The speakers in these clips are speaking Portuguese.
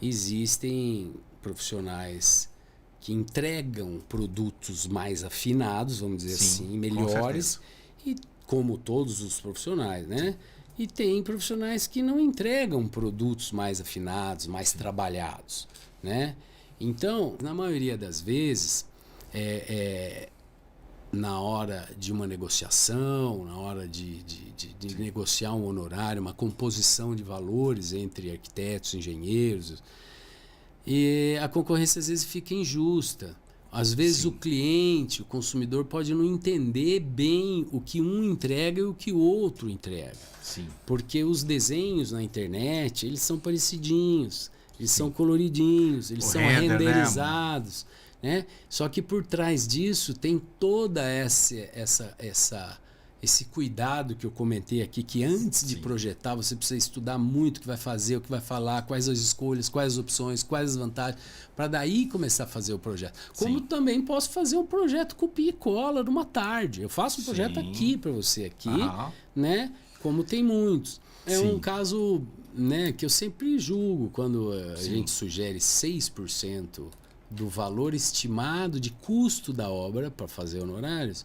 existem profissionais que entregam produtos mais afinados, vamos dizer assim, melhores, e como todos os profissionais, né? E tem profissionais que não entregam produtos mais afinados, mais trabalhados, né? Então, na maioria das vezes, na hora de uma negociação, na hora de negociar um honorário, uma composição de valores entre arquitetos, engenheiros, e a concorrência às vezes fica injusta. Às vezes o cliente, o consumidor pode não entender bem o que um entrega e o que o outro entrega. Sim. Porque os desenhos na internet, eles são parecidinhos, eles são coloridinhos, eles são renderizados. Né? Só que por trás disso tem toda esse cuidado que eu comentei aqui, que antes de projetar você precisa estudar muito o que vai fazer, o que vai falar, quais as escolhas, quais as opções, quais as vantagens, para daí começar a fazer o projeto. Como também posso fazer um projeto copia e cola numa tarde. Eu faço um projeto aqui para você, aqui, né? Como tem muitos. É um caso, né, que eu sempre julgo quando a gente sugere 6% do valor estimado de custo da obra para fazer honorários.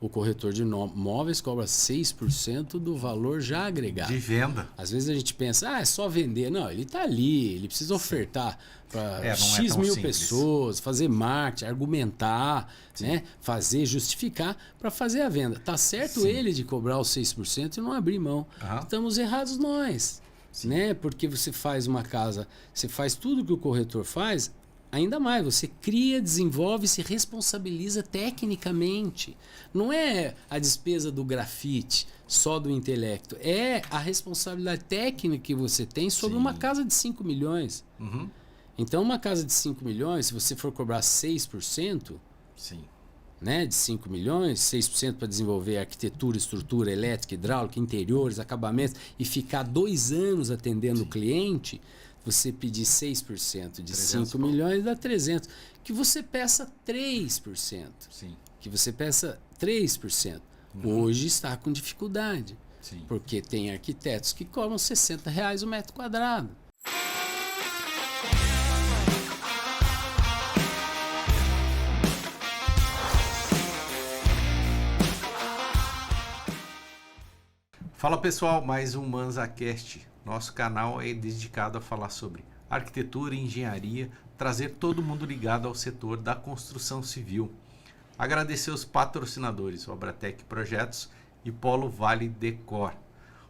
O corretor de imóveis cobra 6% do valor já agregado. De venda. Às vezes a gente pensa, é só vender. Não, ele está ali, ele precisa ofertar para X mil pessoas, fazer marketing, argumentar, né? Fazer, justificar para fazer a venda. Tá certo ele de cobrar os 6% e não abrir mão. Estamos errados nós. Né? Porque você faz uma casa, você faz tudo que o corretor faz. Ainda mais, você cria, desenvolve, se responsabiliza tecnicamente. Não é a despesa do grafite, só do intelecto. É a responsabilidade técnica que você tem sobre uma casa de 5 milhões. Então, uma casa de 5 milhões, se você for cobrar 6%, né, de 5 milhões, 6% para desenvolver arquitetura, estrutura, elétrica, hidráulica, interiores, acabamentos, e ficar 2 anos atendendo o cliente... Você pedir 6% de 5 milhões dá 300. Que você peça 3%. Que você peça 3%. Hoje está com dificuldade. Porque tem arquitetos que cobram R$60 o metro quadrado. Fala pessoal, mais um ManzaCast. Nosso canal é dedicado a falar sobre arquitetura e engenharia, trazer todo mundo ligado ao setor da construção civil. Agradecer os patrocinadores, Obratec Projetos e Polo Vale Decor.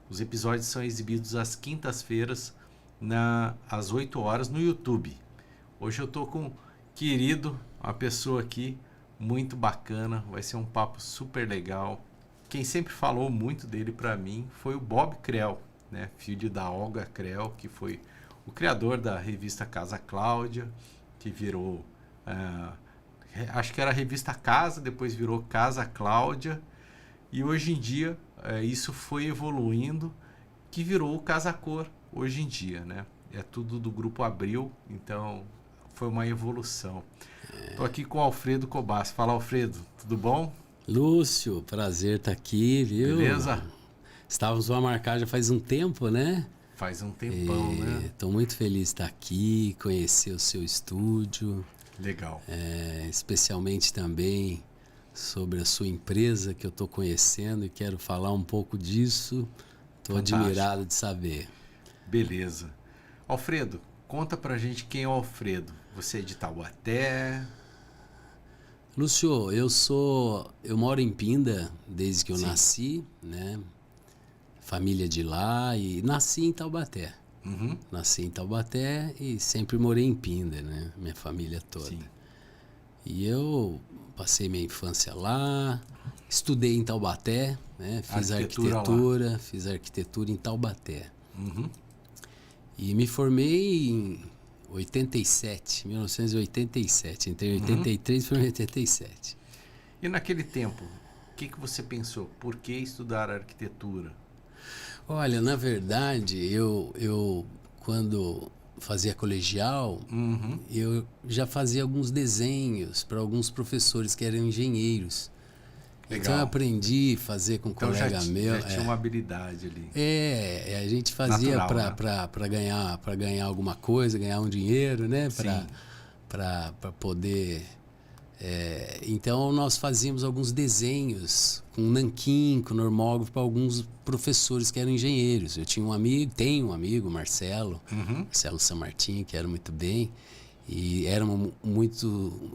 Os episódios são exibidos às quintas-feiras, às 8 horas, no YouTube. Hoje eu estou com um querido, uma pessoa aqui muito bacana, vai ser um papo super legal. Quem sempre falou muito dele para mim foi o Bob Krell, né? Filho da Olga Krell, que foi o criador da revista Casa Cláudia, que virou, acho que era a revista Casa, depois virou Casa Cláudia, e hoje em dia isso foi evoluindo, que virou o Casa Cor hoje em dia, né? É tudo do Grupo Abril, então foi uma evolução. Estou aqui com o Alfredo Cobassi. Fala, Alfredo, tudo bom? Lúcio, prazer estar aqui, viu? Beleza? Estávamos a marcar já faz um tempo, né? Faz um tempão, né? Estou muito feliz de estar aqui, conhecer o seu estúdio. Legal. Especialmente também sobre a sua empresa que eu estou conhecendo e quero falar um pouco disso. Estou admirado de saber. Beleza. Alfredo, conta pra gente quem é o Alfredo. Você é de Taubaté? Lúcio, eu moro em Pinda desde que eu nasci, né? Família de lá, e nasci em Taubaté. Nasci em Taubaté e sempre morei em Pinda, né? Minha família toda. E eu passei minha infância lá, estudei em Taubaté, né? Fiz arquitetura em Taubaté. E me formei em 1987. Entrei em 83 e fui em 87. E naquele tempo, o que você pensou? Por que estudar arquitetura? Olha, na verdade, eu quando fazia colegial, eu já fazia alguns desenhos para alguns professores que eram engenheiros. Legal. Então eu aprendi a fazer com um colega meu. Já tinha uma habilidade ali. A gente fazia para ganhar alguma coisa, ganhar um dinheiro, né? Para poder... então nós fazíamos alguns desenhos com nanquim, com normógrafo, para alguns professores que eram engenheiros. Eu tenho um amigo, Marcelo Samartim, que era muito bem, e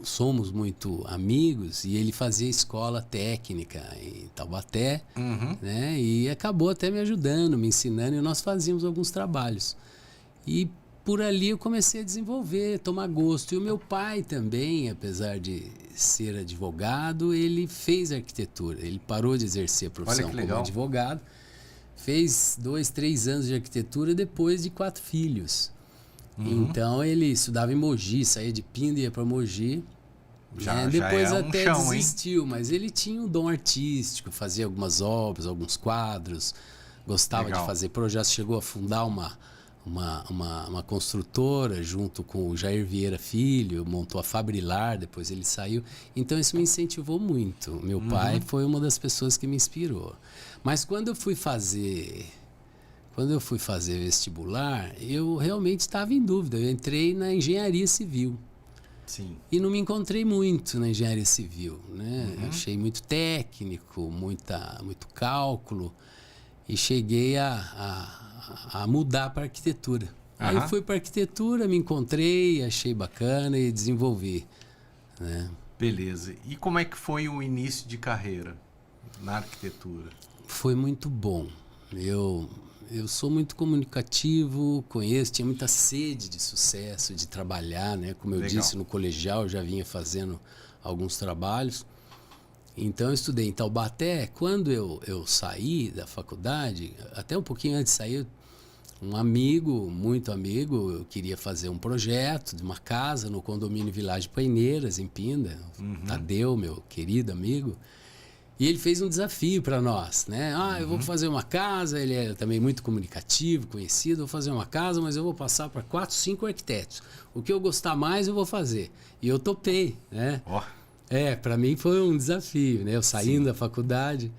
somos muito amigos, e ele fazia escola técnica em Taubaté, né? E acabou até me ajudando, me ensinando, e nós fazíamos alguns trabalhos. E por ali eu comecei a desenvolver, tomar gosto. E o meu pai também, apesar de ser advogado, ele fez arquitetura. Ele parou de exercer a profissão como advogado. Fez 2, 3 anos de arquitetura depois de 4 filhos. Então ele estudava em Mogi, saía de Pinda e ia para Mogi. Depois até desistiu, mas ele tinha um dom artístico, fazia algumas obras, alguns quadros, gostava de fazer projetos, chegou a fundar uma construtora junto com o Jair Vieira Filho, montou a Fabrilar, depois ele saiu. Então isso me incentivou muito. Meu pai foi uma das pessoas que me inspirou. Mas quando eu fui fazer vestibular, eu realmente estava em dúvida. Eu entrei na engenharia civil. Sim. E não me encontrei muito na engenharia civil, né? Achei muito técnico, muito cálculo, e cheguei a mudar para arquitetura. Aí fui para arquitetura, me encontrei, achei bacana e desenvolvi, né? Beleza. E como é que foi o início de carreira na arquitetura? Foi muito bom. Eu sou muito comunicativo, tinha muita sede de sucesso, de trabalhar, né? Como eu disse, no colegial eu já vinha fazendo alguns trabalhos. Então eu estudei em Taubaté. Quando eu saí da faculdade, até um pouquinho antes de sair, um amigo, muito amigo, eu queria fazer um projeto de uma casa no condomínio Village Paineiras, em Pinda. Tadeu, meu querido amigo. E ele fez um desafio para nós, né? Eu vou fazer uma casa, ele é também muito comunicativo, conhecido, vou fazer uma casa, mas eu vou passar para 4, 5 arquitetos. O que eu gostar mais eu vou fazer. E eu topei, né? Para mim foi um desafio, né? Eu saindo da faculdade.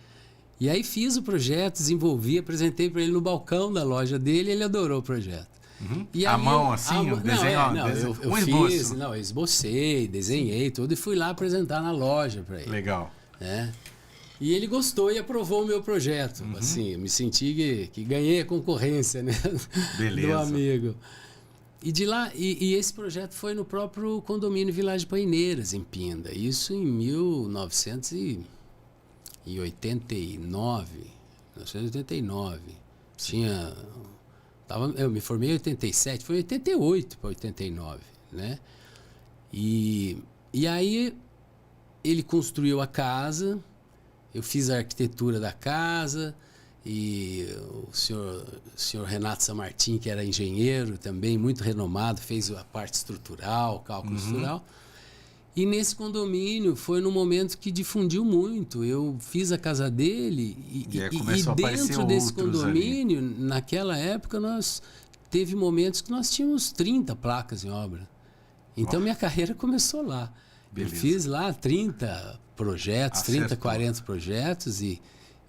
E aí fiz o projeto, desenvolvi, apresentei para ele no balcão da loja dele, e ele adorou o projeto. E aí, o desenho? Eu esbocei, desenhei tudo e fui lá apresentar na loja para ele. Legal. Né? E ele gostou e aprovou o meu projeto. Assim, me senti que ganhei a concorrência, né? Beleza. Do amigo. E de lá, e esse projeto foi no próprio condomínio Village Paineiras, em Pinda. Isso em 1989. Eu me formei em 87, foi em 88 para 89, né? E aí ele construiu a casa, eu fiz a arquitetura da casa, e o senhor Renato Samartim, que era engenheiro também, muito renomado, fez a parte estrutural, cálculo estrutural. E nesse condomínio foi num momento que difundiu muito. Eu fiz a casa dele e dentro desse condomínio, ali, naquela época, teve momentos que nós tínhamos 30 placas em obra. Então minha carreira começou lá. Beleza. Eu fiz lá 30 projetos, 40 projetos e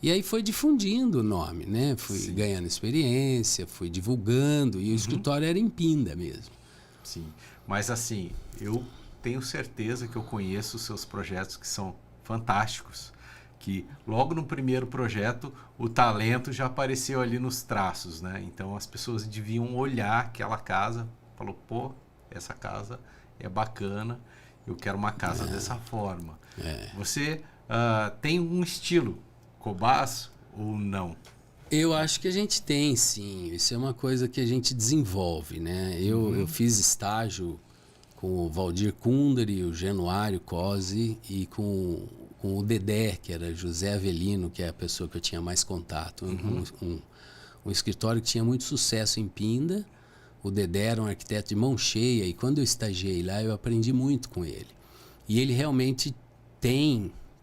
aí foi difundindo o nome, né? Fui ganhando experiência, fui divulgando e o escritório era em Pinda mesmo. Sim, mas assim, eu tenho certeza que eu conheço os seus projetos que são fantásticos, que logo no primeiro projeto o talento já apareceu ali nos traços, né? Então as pessoas deviam olhar aquela casa, falou, pô, essa casa é bacana, eu quero uma casa dessa forma. Você tem um estilo Cobas ou não? Eu acho que a gente tem, sim. Isso é uma coisa que a gente desenvolve, né? Eu fiz estágio com o Valdir Kunderi, o Januário Cosi e com o Dedé, que era José Avelino, que é a pessoa que eu tinha mais contato. Um escritório que tinha muito sucesso em Pinda. O Dedé era um arquiteto de mão cheia e quando eu estagiei lá eu aprendi muito com ele. E ele realmente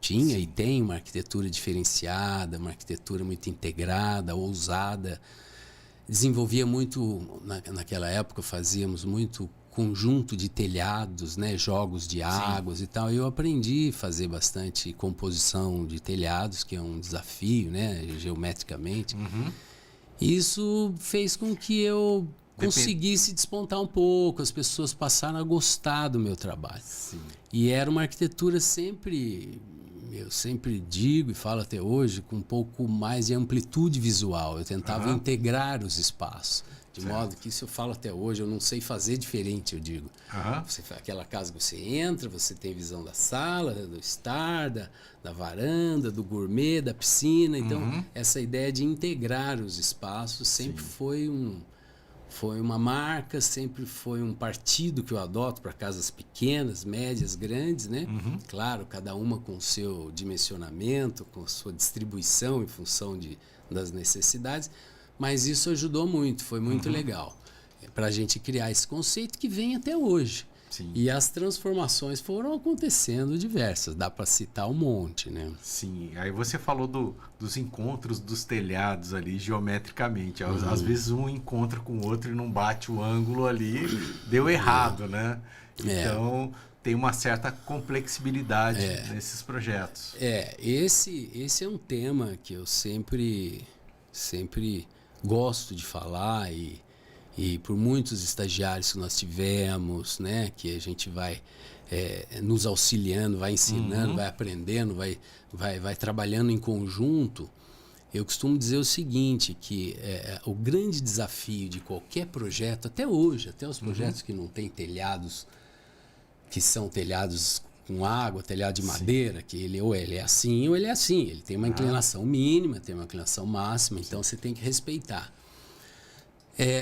tinha e tem uma arquitetura diferenciada, uma arquitetura muito integrada, ousada. Desenvolvia muito, naquela época fazíamos muito conjunto de telhados, né, jogos de águas e tal. Eu aprendi a fazer bastante composição de telhados, que é um desafio, né, geometricamente. Isso fez com que eu conseguisse despontar um pouco, as pessoas passaram a gostar do meu trabalho. Sim. E era uma arquitetura sempre, eu sempre digo e falo até hoje, com um pouco mais de amplitude visual. Eu tentava integrar os espaços. De modo que isso eu falo até hoje, eu não sei fazer diferente, eu digo. Aquela casa que você entra, você tem visão da sala, do estar, da varanda, do gourmet, da piscina. Então, essa ideia de integrar os espaços sempre foi uma marca, sempre foi um partido que eu adoto para casas pequenas, médias, grandes, né? Claro, cada uma com o seu dimensionamento, com a sua distribuição em função das necessidades. Mas isso ajudou muito, foi muito legal para a gente criar esse conceito que vem até hoje. Sim. E as transformações foram acontecendo diversas, dá para citar um monte, né? Sim, aí você falou dos encontros dos telhados ali geometricamente. Às vezes um encontra com o outro e não bate o ângulo ali, deu errado, né? Então tem uma certa complexibilidade nesses projetos. Esse é um tema que eu sempre gosto de falar e por muitos estagiários que nós tivemos, né, que a gente vai nos auxiliando, vai ensinando, vai aprendendo, vai trabalhando em conjunto. Eu costumo dizer o seguinte, que o grande desafio de qualquer projeto, até hoje, até os projetos que não têm telhados, que são telhados com água, telhado de madeira, que ele é assim ou ele é assim. Ele tem uma inclinação mínima, tem uma inclinação máxima, então você tem que respeitar.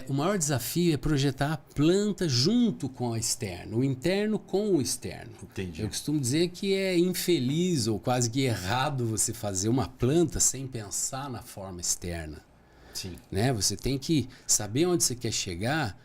O maior desafio é projetar a planta junto com a externa, o interno com o externo. Entendi. Eu costumo dizer que é infeliz ou quase que errado você fazer uma planta sem pensar na forma externa. Sim. Né? Você tem que saber onde você quer chegar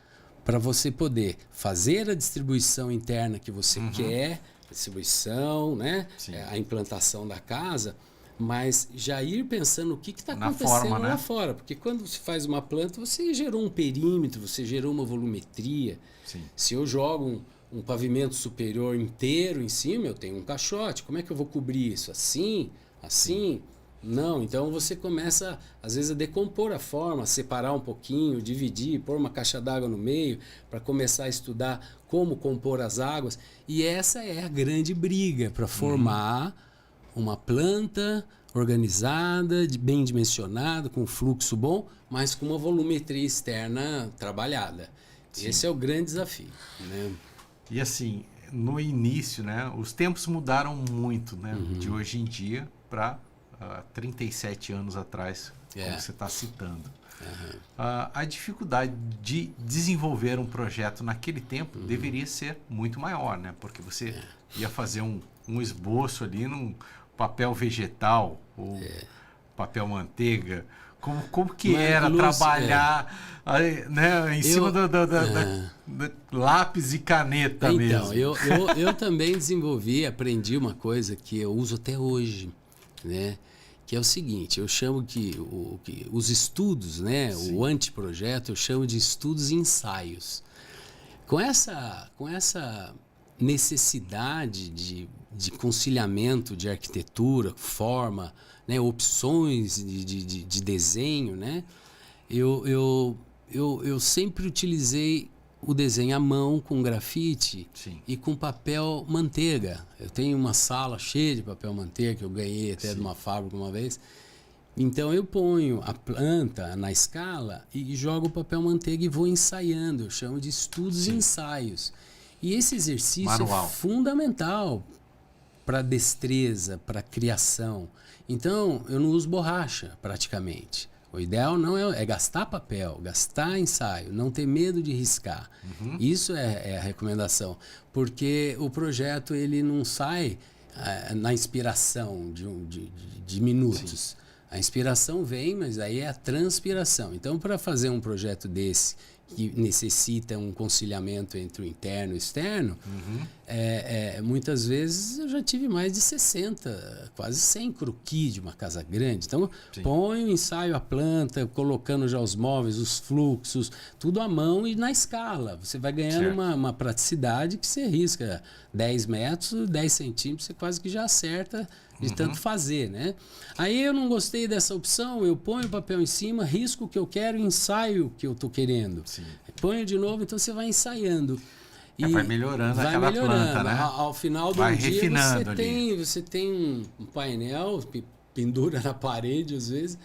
para você poder fazer a distribuição interna que você quer, distribuição, né? A implantação da casa, mas já ir pensando o que está acontecendo lá fora. Porque quando você faz uma planta, você gerou um perímetro, você gerou uma volumetria. Sim. Se eu jogo um pavimento superior inteiro em cima, eu tenho um caixote. Como é que eu vou cobrir isso? Assim? Assim? Não, então você começa, às vezes, a decompor a forma, separar um pouquinho, dividir, pôr uma caixa d'água no meio, para começar a estudar como compor as águas. E essa é a grande briga para formar uma planta organizada, bem dimensionada, com fluxo bom, mas com uma volumetria externa trabalhada. Sim. Esse é o grande desafio, né? E assim, no início, né, os tempos mudaram muito, né, de hoje em dia para 37 anos atrás, como você está citando. A dificuldade de desenvolver um projeto naquele tempo deveria ser muito maior, né? Porque você ia fazer um esboço ali num papel vegetal ou papel manteiga. Como que era trabalhar né, em cima da lápis e caneta mesmo? Então, eu também aprendi uma coisa que eu uso até hoje, né? Que é o seguinte, eu chamo que os estudos, né? O anteprojeto, eu chamo de estudos e ensaios. Com essa necessidade de conciliamento de arquitetura, forma, né? Opções de desenho, né? Eu sempre utilizei o desenho à mão com grafite e com papel manteiga. Eu tenho uma sala cheia de papel manteiga que eu ganhei até de uma fábrica uma vez. Então eu ponho a planta na escala e jogo o papel manteiga e vou ensaiando. Eu chamo de estudos e ensaios. E esse exercício é fundamental para destreza, para criação. Então eu não uso borracha praticamente. O ideal não é gastar papel, gastar ensaio, não ter medo de riscar. Isso é a recomendação, porque o projeto ele não sai na inspiração de minutos. A inspiração vem, mas aí é a transpiração. Então, para fazer um projeto desse que necessita um conciliamento entre o interno e o externo, muitas vezes eu já tive mais de 60, quase 100 croquis de uma casa grande. Então, ponho, ensaio a planta, colocando já os móveis, os fluxos, tudo à mão e na escala. Você vai ganhando uma praticidade que você risca 10 metros, 10 centímetros, você quase que já acerta de tanto fazer, né? Aí eu não gostei dessa opção, eu ponho o papel em cima, risco o que eu quero e ensaio o que eu estou querendo. Sim. Ponho de novo, então você vai ensaiando. Vai melhorando aquela planta, né? Ao final do dia você tem um painel, pendura na parede às vezes,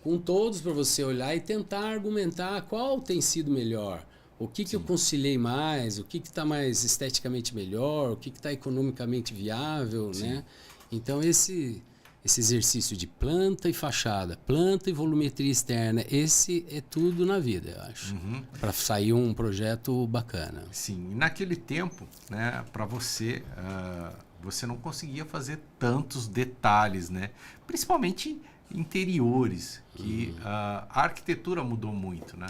com todos para você olhar e tentar argumentar qual tem sido melhor. O que eu conciliei mais, o que está mais esteticamente melhor, o que está economicamente viável, né? Então esse exercício de planta e fachada, planta e volumetria externa, esse é tudo na vida, eu acho. Para sair um projeto bacana. Sim, e naquele tempo, né, para você, você não conseguia fazer tantos detalhes, né? Principalmente interiores, que a arquitetura mudou muito, né?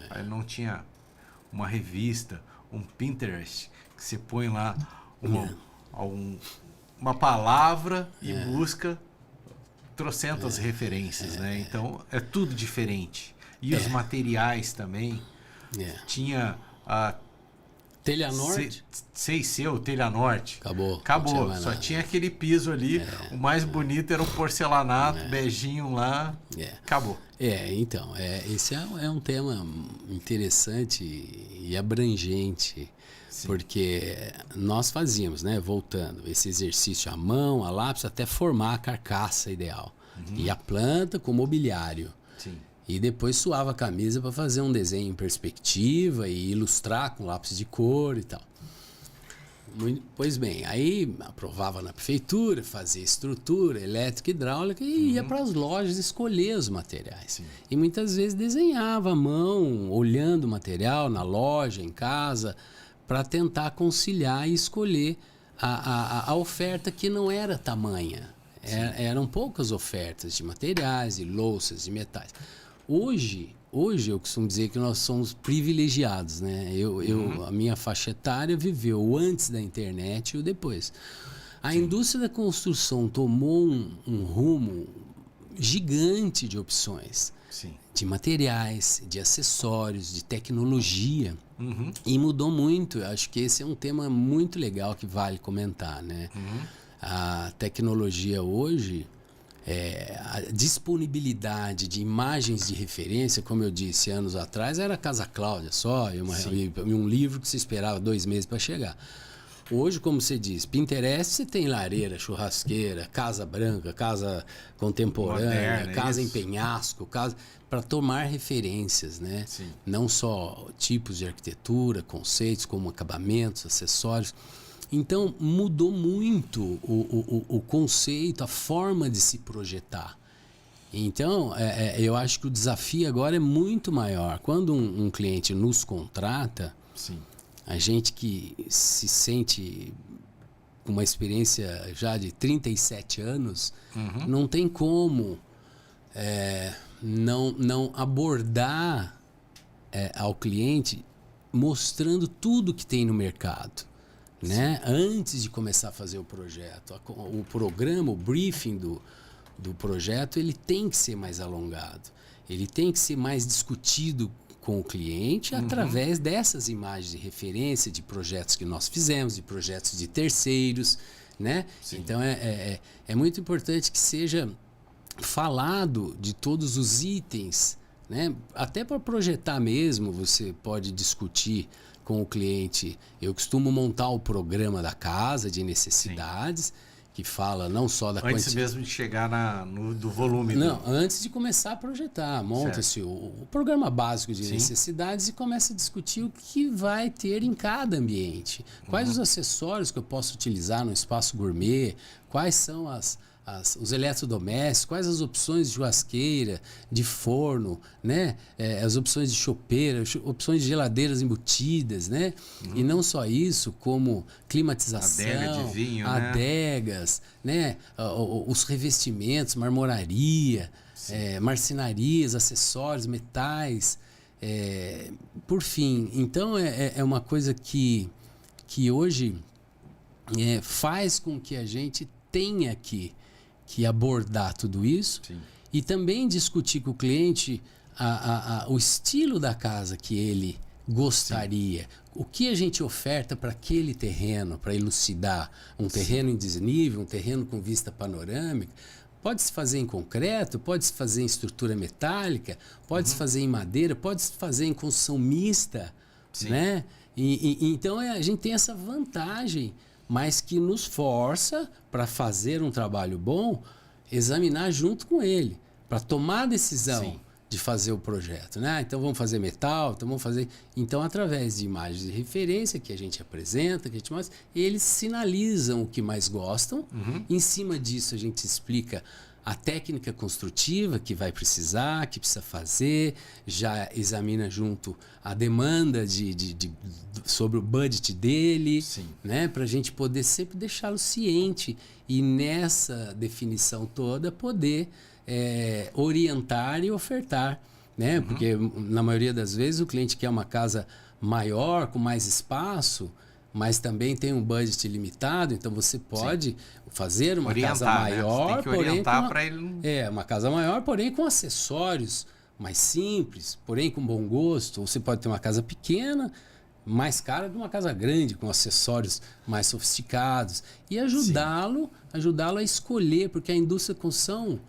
Aí não tinha uma revista, um Pinterest, que você põe lá uma palavra e busca trocentas referências, né? Então, é tudo diferente. E os materiais também. Tinha a Telha Norte? o Telha Norte. Acabou. Só tinha aquele piso ali. O mais bonito era o porcelanato, beijinho lá. Acabou. Então, esse é um tema interessante e abrangente. Sim. Porque nós fazíamos, né, voltando, esse exercício à mão, a lápis, até formar a carcaça ideal. E a planta com mobiliário. Sim. E depois suava a camisa para fazer um desenho em perspectiva e ilustrar com lápis de cor e tal. Pois bem, aí aprovava na prefeitura, fazia estrutura elétrica e hidráulica e ia para as lojas escolher os materiais. Sim. E muitas vezes desenhava à mão, olhando o material na loja, em casa, para tentar conciliar e escolher a oferta que não era tamanha. Eram poucas ofertas de materiais, de louças, de metais. Hoje eu costumo dizer que nós somos privilegiados, né? A minha faixa etária viveu o antes da internet e o depois. A indústria da construção tomou um rumo gigante de opções. Sim. De materiais, de acessórios, de tecnologia. E mudou muito. Eu acho que esse é um tema muito legal que vale comentar, né? A tecnologia hoje, a disponibilidade de imagens de referência, como eu disse anos atrás, era a Casa Cláudia só, e um livro que se esperava 2 meses para chegar. Hoje, como você diz, Pinterest, você tem lareira, churrasqueira, casa branca, casa contemporânea, moderna, casa em penhasco, casa para tomar referências, né? Sim. Não só tipos de arquitetura, conceitos, como acabamentos, acessórios. Então, mudou muito o conceito, a forma de se projetar. Então, eu acho que o desafio agora é muito maior. Quando um cliente nos contrata, sim, a gente que se sente com uma experiência já de 37 anos, não tem como não abordar ao cliente mostrando tudo que tem no mercado. Né? Antes de começar a fazer o projeto. O programa, o briefing do projeto, ele tem que ser mais alongado. Ele tem que ser mais discutido com o cliente através dessas imagens de referência de projetos que nós fizemos, de projetos de terceiros, né? Então é muito importante que seja falado de todos os itens, né? Até para projetar mesmo, você pode discutir com o cliente. Eu costumo montar o programa da casa de necessidades, que fala não só da quantidade... Antes mesmo de chegar do volume. Não, antes de começar a projetar. Monta-se o programa básico de necessidades e começa a discutir o que vai ter em cada ambiente. Quais os acessórios que eu posso utilizar no espaço gourmet, quais são os eletrodomésticos, quais as opções de churrasqueira, de forno, né? As opções de chopeira, opções de geladeiras embutidas, né? E não só isso, como climatização, adega de vinho, adegas, né? Os revestimentos, marmoraria, marcenarias, acessórios, metais. Por fim, então é uma coisa que hoje faz com que a gente tenha que abordar tudo isso. Sim. E também discutir com o cliente o estilo da casa que ele gostaria. Sim. O que a gente oferta para aquele terreno, para elucidar um terreno em desnível, um terreno com vista panorâmica. Pode-se fazer em concreto, pode-se fazer em estrutura metálica, pode-se fazer em madeira, pode-se fazer em construção mista. Sim. Né? Então a gente tem essa vantagem, mas que nos força para fazer um trabalho bom, examinar junto com ele, para tomar a decisão. Sim. De fazer o projeto, né? Então vamos fazer metal, então através de imagens de referência que a gente apresenta, que a gente mostra, eles sinalizam o que mais gostam. Em cima disso a gente explica a técnica construtiva que vai precisar, que precisa fazer, já examina junto a demanda sobre o budget dele, né? Para a gente poder sempre deixá-lo ciente e nessa definição toda poder orientar e ofertar, né? Porque na maioria das vezes o cliente quer uma casa maior, com mais espaço, mas também tem um budget limitado, então você pode fazer uma casa maior, né? Você tem que orientar para ele. Uma casa maior, porém com acessórios mais simples, porém com bom gosto. Ou você pode ter uma casa pequena, mais cara de uma casa grande, com acessórios mais sofisticados, e ajudá-lo a escolher, porque a indústria de construção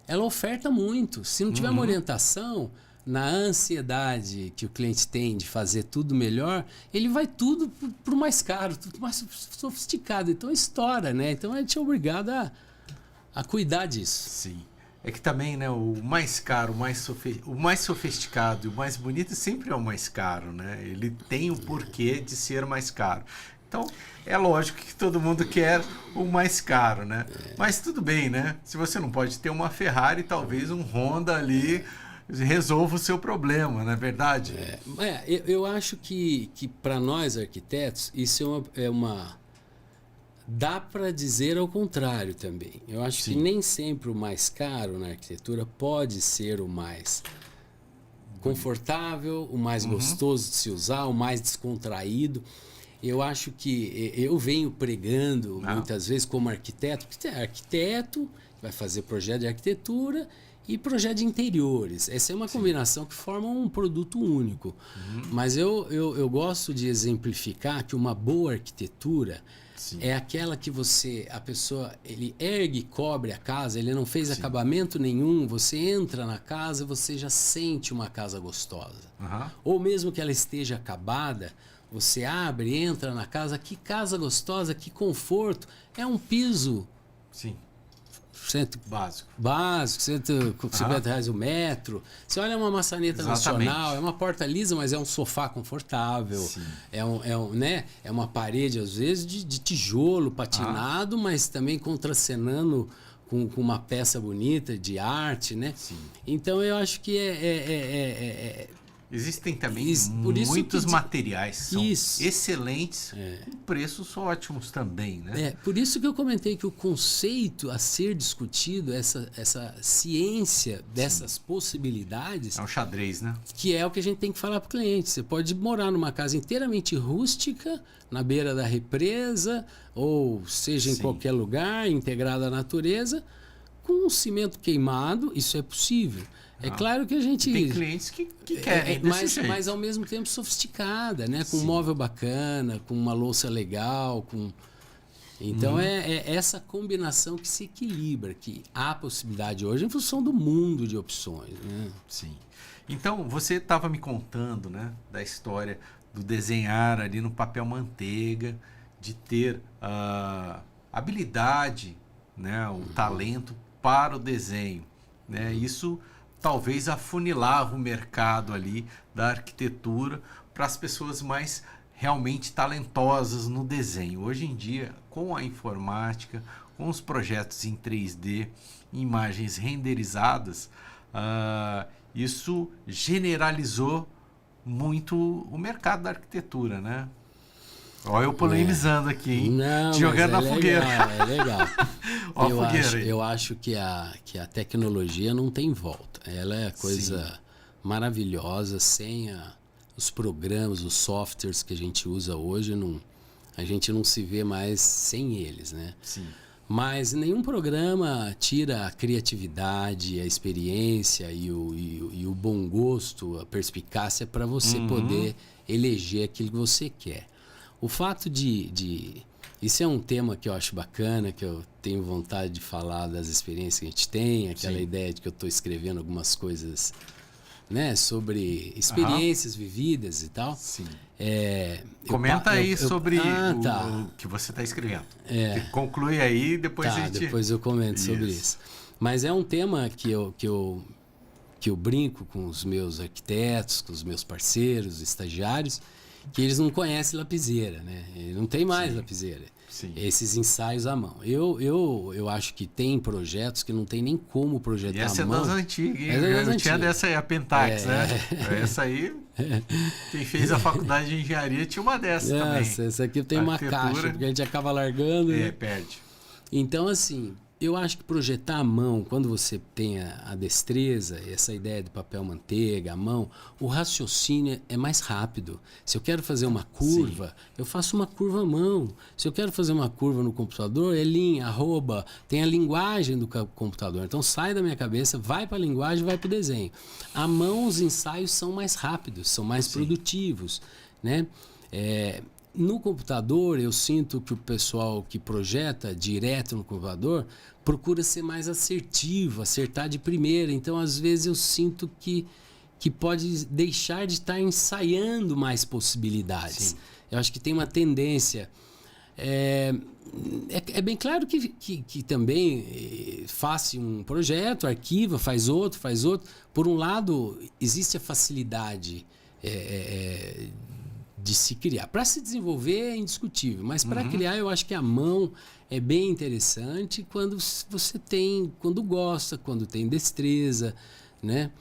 ela oferta muito. Se não tiver uma orientação, na ansiedade que o cliente tem de fazer tudo melhor, ele vai tudo para o mais caro, tudo mais sofisticado. Então estoura, né? Então a gente é obrigado a cuidar disso. Sim. É que também, né, o mais caro, o mais sofisticado e o mais bonito sempre é o mais caro, né? Ele tem o porquê de ser mais caro. Então, é lógico que todo mundo quer o mais caro, né? Mas tudo bem, né? Se você não pode ter uma Ferrari, talvez um Honda ali resolva o seu problema, não é verdade? Eu acho que para nós arquitetos, isso é uma... Dá para dizer ao contrário também. Eu acho que nem sempre o mais caro na arquitetura pode ser o mais confortável, o mais gostoso de se usar, o mais descontraído. Eu acho que eu venho pregando muitas vezes como arquiteto, vai fazer projeto de arquitetura e projeto de interiores. Essa é uma combinação que forma um produto único. Mas eu gosto de exemplificar que uma boa arquitetura é aquela que a pessoa, ele ergue e cobre a casa, ele não fez acabamento nenhum, você entra na casa, você já sente uma casa gostosa. Ou mesmo que ela esteja acabada, você abre, entra na casa, que casa gostosa, que conforto. É um piso básico, 150 reais o metro. Você olha uma maçaneta nacional, é uma porta lisa, mas é um sofá confortável. É uma parede, às vezes, de tijolo patinado, mas também contracenando com uma peça bonita de arte, né? Então eu acho que existem também muitos materiais que são excelentes, com preços ótimos também, né? Por isso que eu comentei que o conceito a ser discutido, essa ciência dessas possibilidades... É um xadrez, né? Que é o que a gente tem que falar para o cliente. Você pode morar numa casa inteiramente rústica, na beira da represa, ou seja, em qualquer lugar, integrada à natureza, com um cimento queimado, isso é possível. É claro que a gente... Tem clientes que querem desse jeito. Mas ao mesmo tempo sofisticada, né? Com um móvel bacana, com uma louça legal. Então é essa combinação que se equilibra, que há possibilidade hoje em função do mundo de opções. Né? Sim. Então você estava me contando, né, da história do desenhar ali no papel manteiga, de ter habilidade, né, o talento para o desenho. Né? Isso... talvez afunilava o mercado ali da arquitetura para as pessoas mais realmente talentosas no desenho. Hoje em dia, com a informática, com os projetos em 3D, imagens renderizadas, isso generalizou muito o mercado da arquitetura, né? Olha eu polemizando aqui, hein? Não, jogando na fogueira. É legal. Eu acho que a tecnologia não tem volta. Ela é coisa maravilhosa, sem os programas, os softwares que a gente usa hoje, A gente não se vê mais sem eles, né? Sim. Mas nenhum programa tira a criatividade, a experiência e o bom gosto, a perspicácia para você poder eleger aquilo que você quer. O fato isso é um tema que eu acho bacana, que eu tenho vontade de falar das experiências que a gente tem, aquela ideia de que eu estou escrevendo algumas coisas, né, sobre experiências vividas e tal. Sim. Comenta aí sobre o que você está escrevendo. Conclui aí, depois a gente... depois eu comento sobre isso. Mas é um tema que eu brinco com os meus arquitetos, com os meus parceiros, estagiários, que eles não conhecem lapiseira, né? Não tem mais lapiseira. Sim. Esses ensaios à mão. Eu acho que tem projetos que não tem nem como projetar à mão. Essa é das antigas, hein? Eu tinha dessa aí, a Pentax, né? Essa aí, quem fez a faculdade de engenharia tinha uma dessa também. Essa aqui tem uma caixa, porque a gente acaba largando. Perde. Então, assim, eu acho que projetar à mão, quando você tem a destreza, essa ideia de papel manteiga, à mão, o raciocínio é mais rápido. Se eu quero fazer uma curva, eu faço uma curva à mão. Se eu quero fazer uma curva no computador, é linha, arroba, tem a linguagem do computador. Então sai da minha cabeça, vai para a linguagem, vai para o desenho. À mão, os ensaios são mais rápidos, são mais produtivos, né? No computador, eu sinto que o pessoal que projeta direto no computador procura ser mais assertivo, acertar de primeira. Então, às vezes, eu sinto que pode deixar de estar ensaiando mais possibilidades. Sim. Eu acho que tem uma tendência... É bem claro que também faça um projeto, arquiva, faz outro. Por um lado, existe a facilidade... de se criar. Para se desenvolver é indiscutível, mas para criar eu acho que a mão é bem interessante quando você quando gosta, quando tem destreza, né?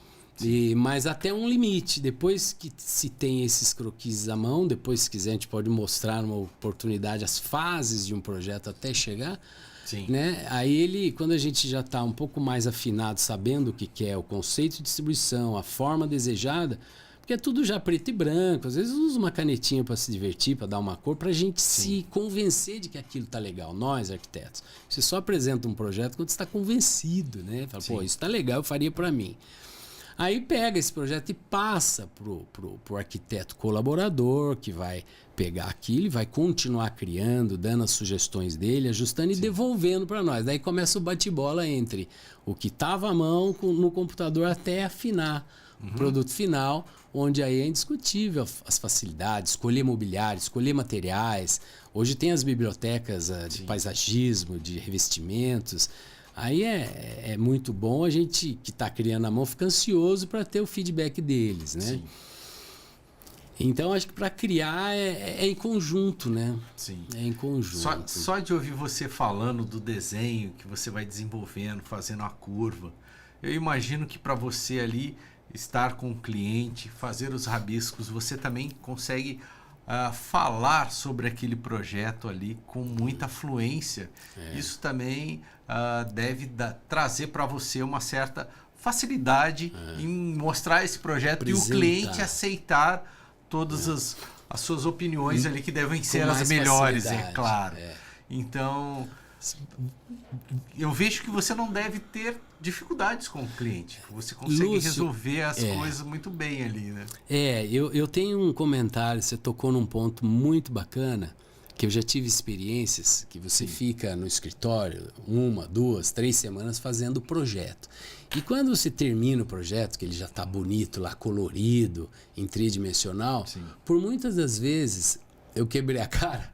Mas até um limite. Depois que se tem esses croquis à mão, depois se quiser a gente pode mostrar uma oportunidade, as fases de um projeto até chegar, né? Aí quando a gente já está um pouco mais afinado, sabendo o que é o conceito de distribuição, a forma desejada, porque é tudo já preto e branco. Às vezes usa uma canetinha para se divertir, para dar uma cor, para a gente se convencer de que aquilo está legal. Nós, arquitetos. Você só apresenta um projeto quando você está convencido, né? Fala, pô, isso está legal, eu faria para mim. Aí pega esse projeto e passa pro arquiteto colaborador, que vai pegar aquilo e vai continuar criando, dando as sugestões dele, ajustando e devolvendo para nós. Daí começa o bate-bola entre o que estava à mão no computador até afinar o produto final, onde aí é indiscutível as facilidades, escolher mobiliário, escolher materiais. Hoje tem as bibliotecas de paisagismo, de revestimentos. Aí é muito bom, a gente que está criando a mão fica ansioso para ter o feedback deles, né? Sim. Então, acho que para criar é em conjunto, né? Sim. É em conjunto. Só de ouvir você falando do desenho que você vai desenvolvendo, fazendo a curva, eu imagino que para você ali estar com o cliente, fazer os rabiscos, você também consegue falar sobre aquele projeto ali com muita fluência. Isso também deve trazer para você uma certa facilidade em mostrar esse projeto e o cliente aceitar todas as suas opiniões ali, que devem ser as melhores, é claro. Então, eu vejo que você não deve ter dificuldades com o cliente. Você consegue resolver as coisas muito bem ali, né? Eu tenho um comentário, você tocou num ponto muito bacana, que eu já tive experiências que você fica no escritório 1, 2, 3 semanas fazendo o projeto. E quando você termina o projeto, que ele já está bonito lá, colorido, em tridimensional, por muitas das vezes eu quebrei a cara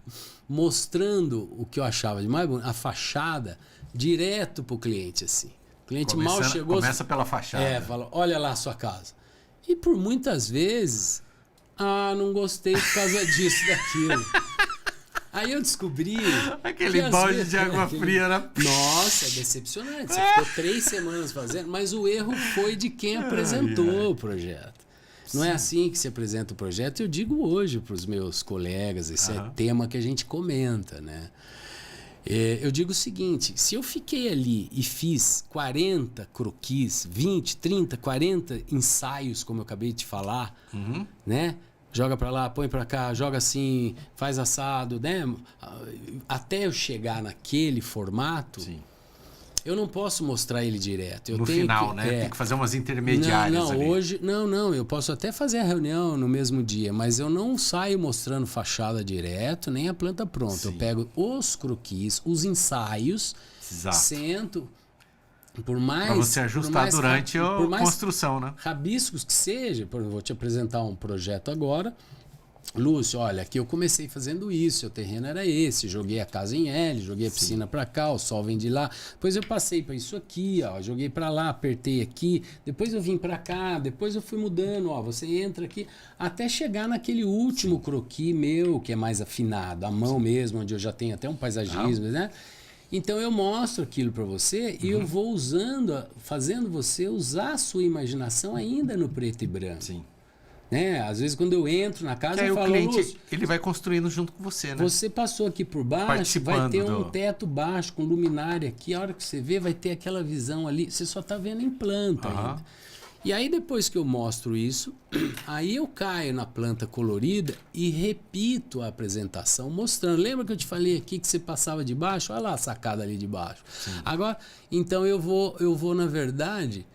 mostrando o que eu achava de mais bonito, a fachada, direto para o cliente, assim. O cliente mal chegou... Começa pela fachada. Fala, olha lá a sua casa. E por muitas vezes, não gostei por causa disso, daquilo. Aí eu descobri... Aquele balde de água fria era... Nossa, é decepcionante. Você ficou 3 semanas fazendo, mas o erro foi de quem apresentou o projeto. Não é assim que se apresenta o projeto. Eu digo hoje para os meus colegas, esse é tema que a gente comenta, né? Eu digo o seguinte, se eu fiquei ali e fiz 40 croquis, 20, 30, 40 ensaios, como eu acabei de falar, né? joga para lá, põe para cá, joga assim, faz assado, né? Até eu chegar naquele formato, Sim. eu não posso mostrar ele direto. Eu no tenho final, que, né? Tem que fazer umas intermediárias ali. Hoje, não, eu posso até fazer a reunião no mesmo dia, mas eu não saio mostrando fachada direto, nem a planta pronta. Sim. Eu pego os croquis, os ensaios, Exato. sento, por mais... Para você ajustar durante a construção, né? Rabiscos que seja, eu vou te apresentar um projeto agora. Lúcio, olha, aqui eu comecei fazendo isso, o terreno era esse, joguei a casa em L, joguei a piscina para cá, o sol vem de lá, depois eu passei para isso aqui, ó, joguei para lá, apertei aqui, depois eu vim para cá, depois eu fui mudando, ó, você entra aqui, até chegar naquele último croquis meu, que é mais afinado, a mão mesmo, onde eu já tenho até um paisagismo, né? Então eu mostro aquilo para você e eu vou fazendo você usar a sua imaginação ainda no preto e branco. Sim. Né? Às vezes quando eu entro na casa, eu falo, o cliente, ele vai construindo junto com você, né? Você passou aqui por baixo, vai ter um teto baixo com luminária aqui, a hora que você vê vai ter aquela visão ali, você só está vendo em planta ainda. E aí depois que eu mostro isso, aí eu caio na planta colorida e repito a apresentação mostrando. Lembra que eu te falei aqui que você passava de baixo? Olha lá a sacada ali de baixo. Sim. Agora, então eu vou na verdade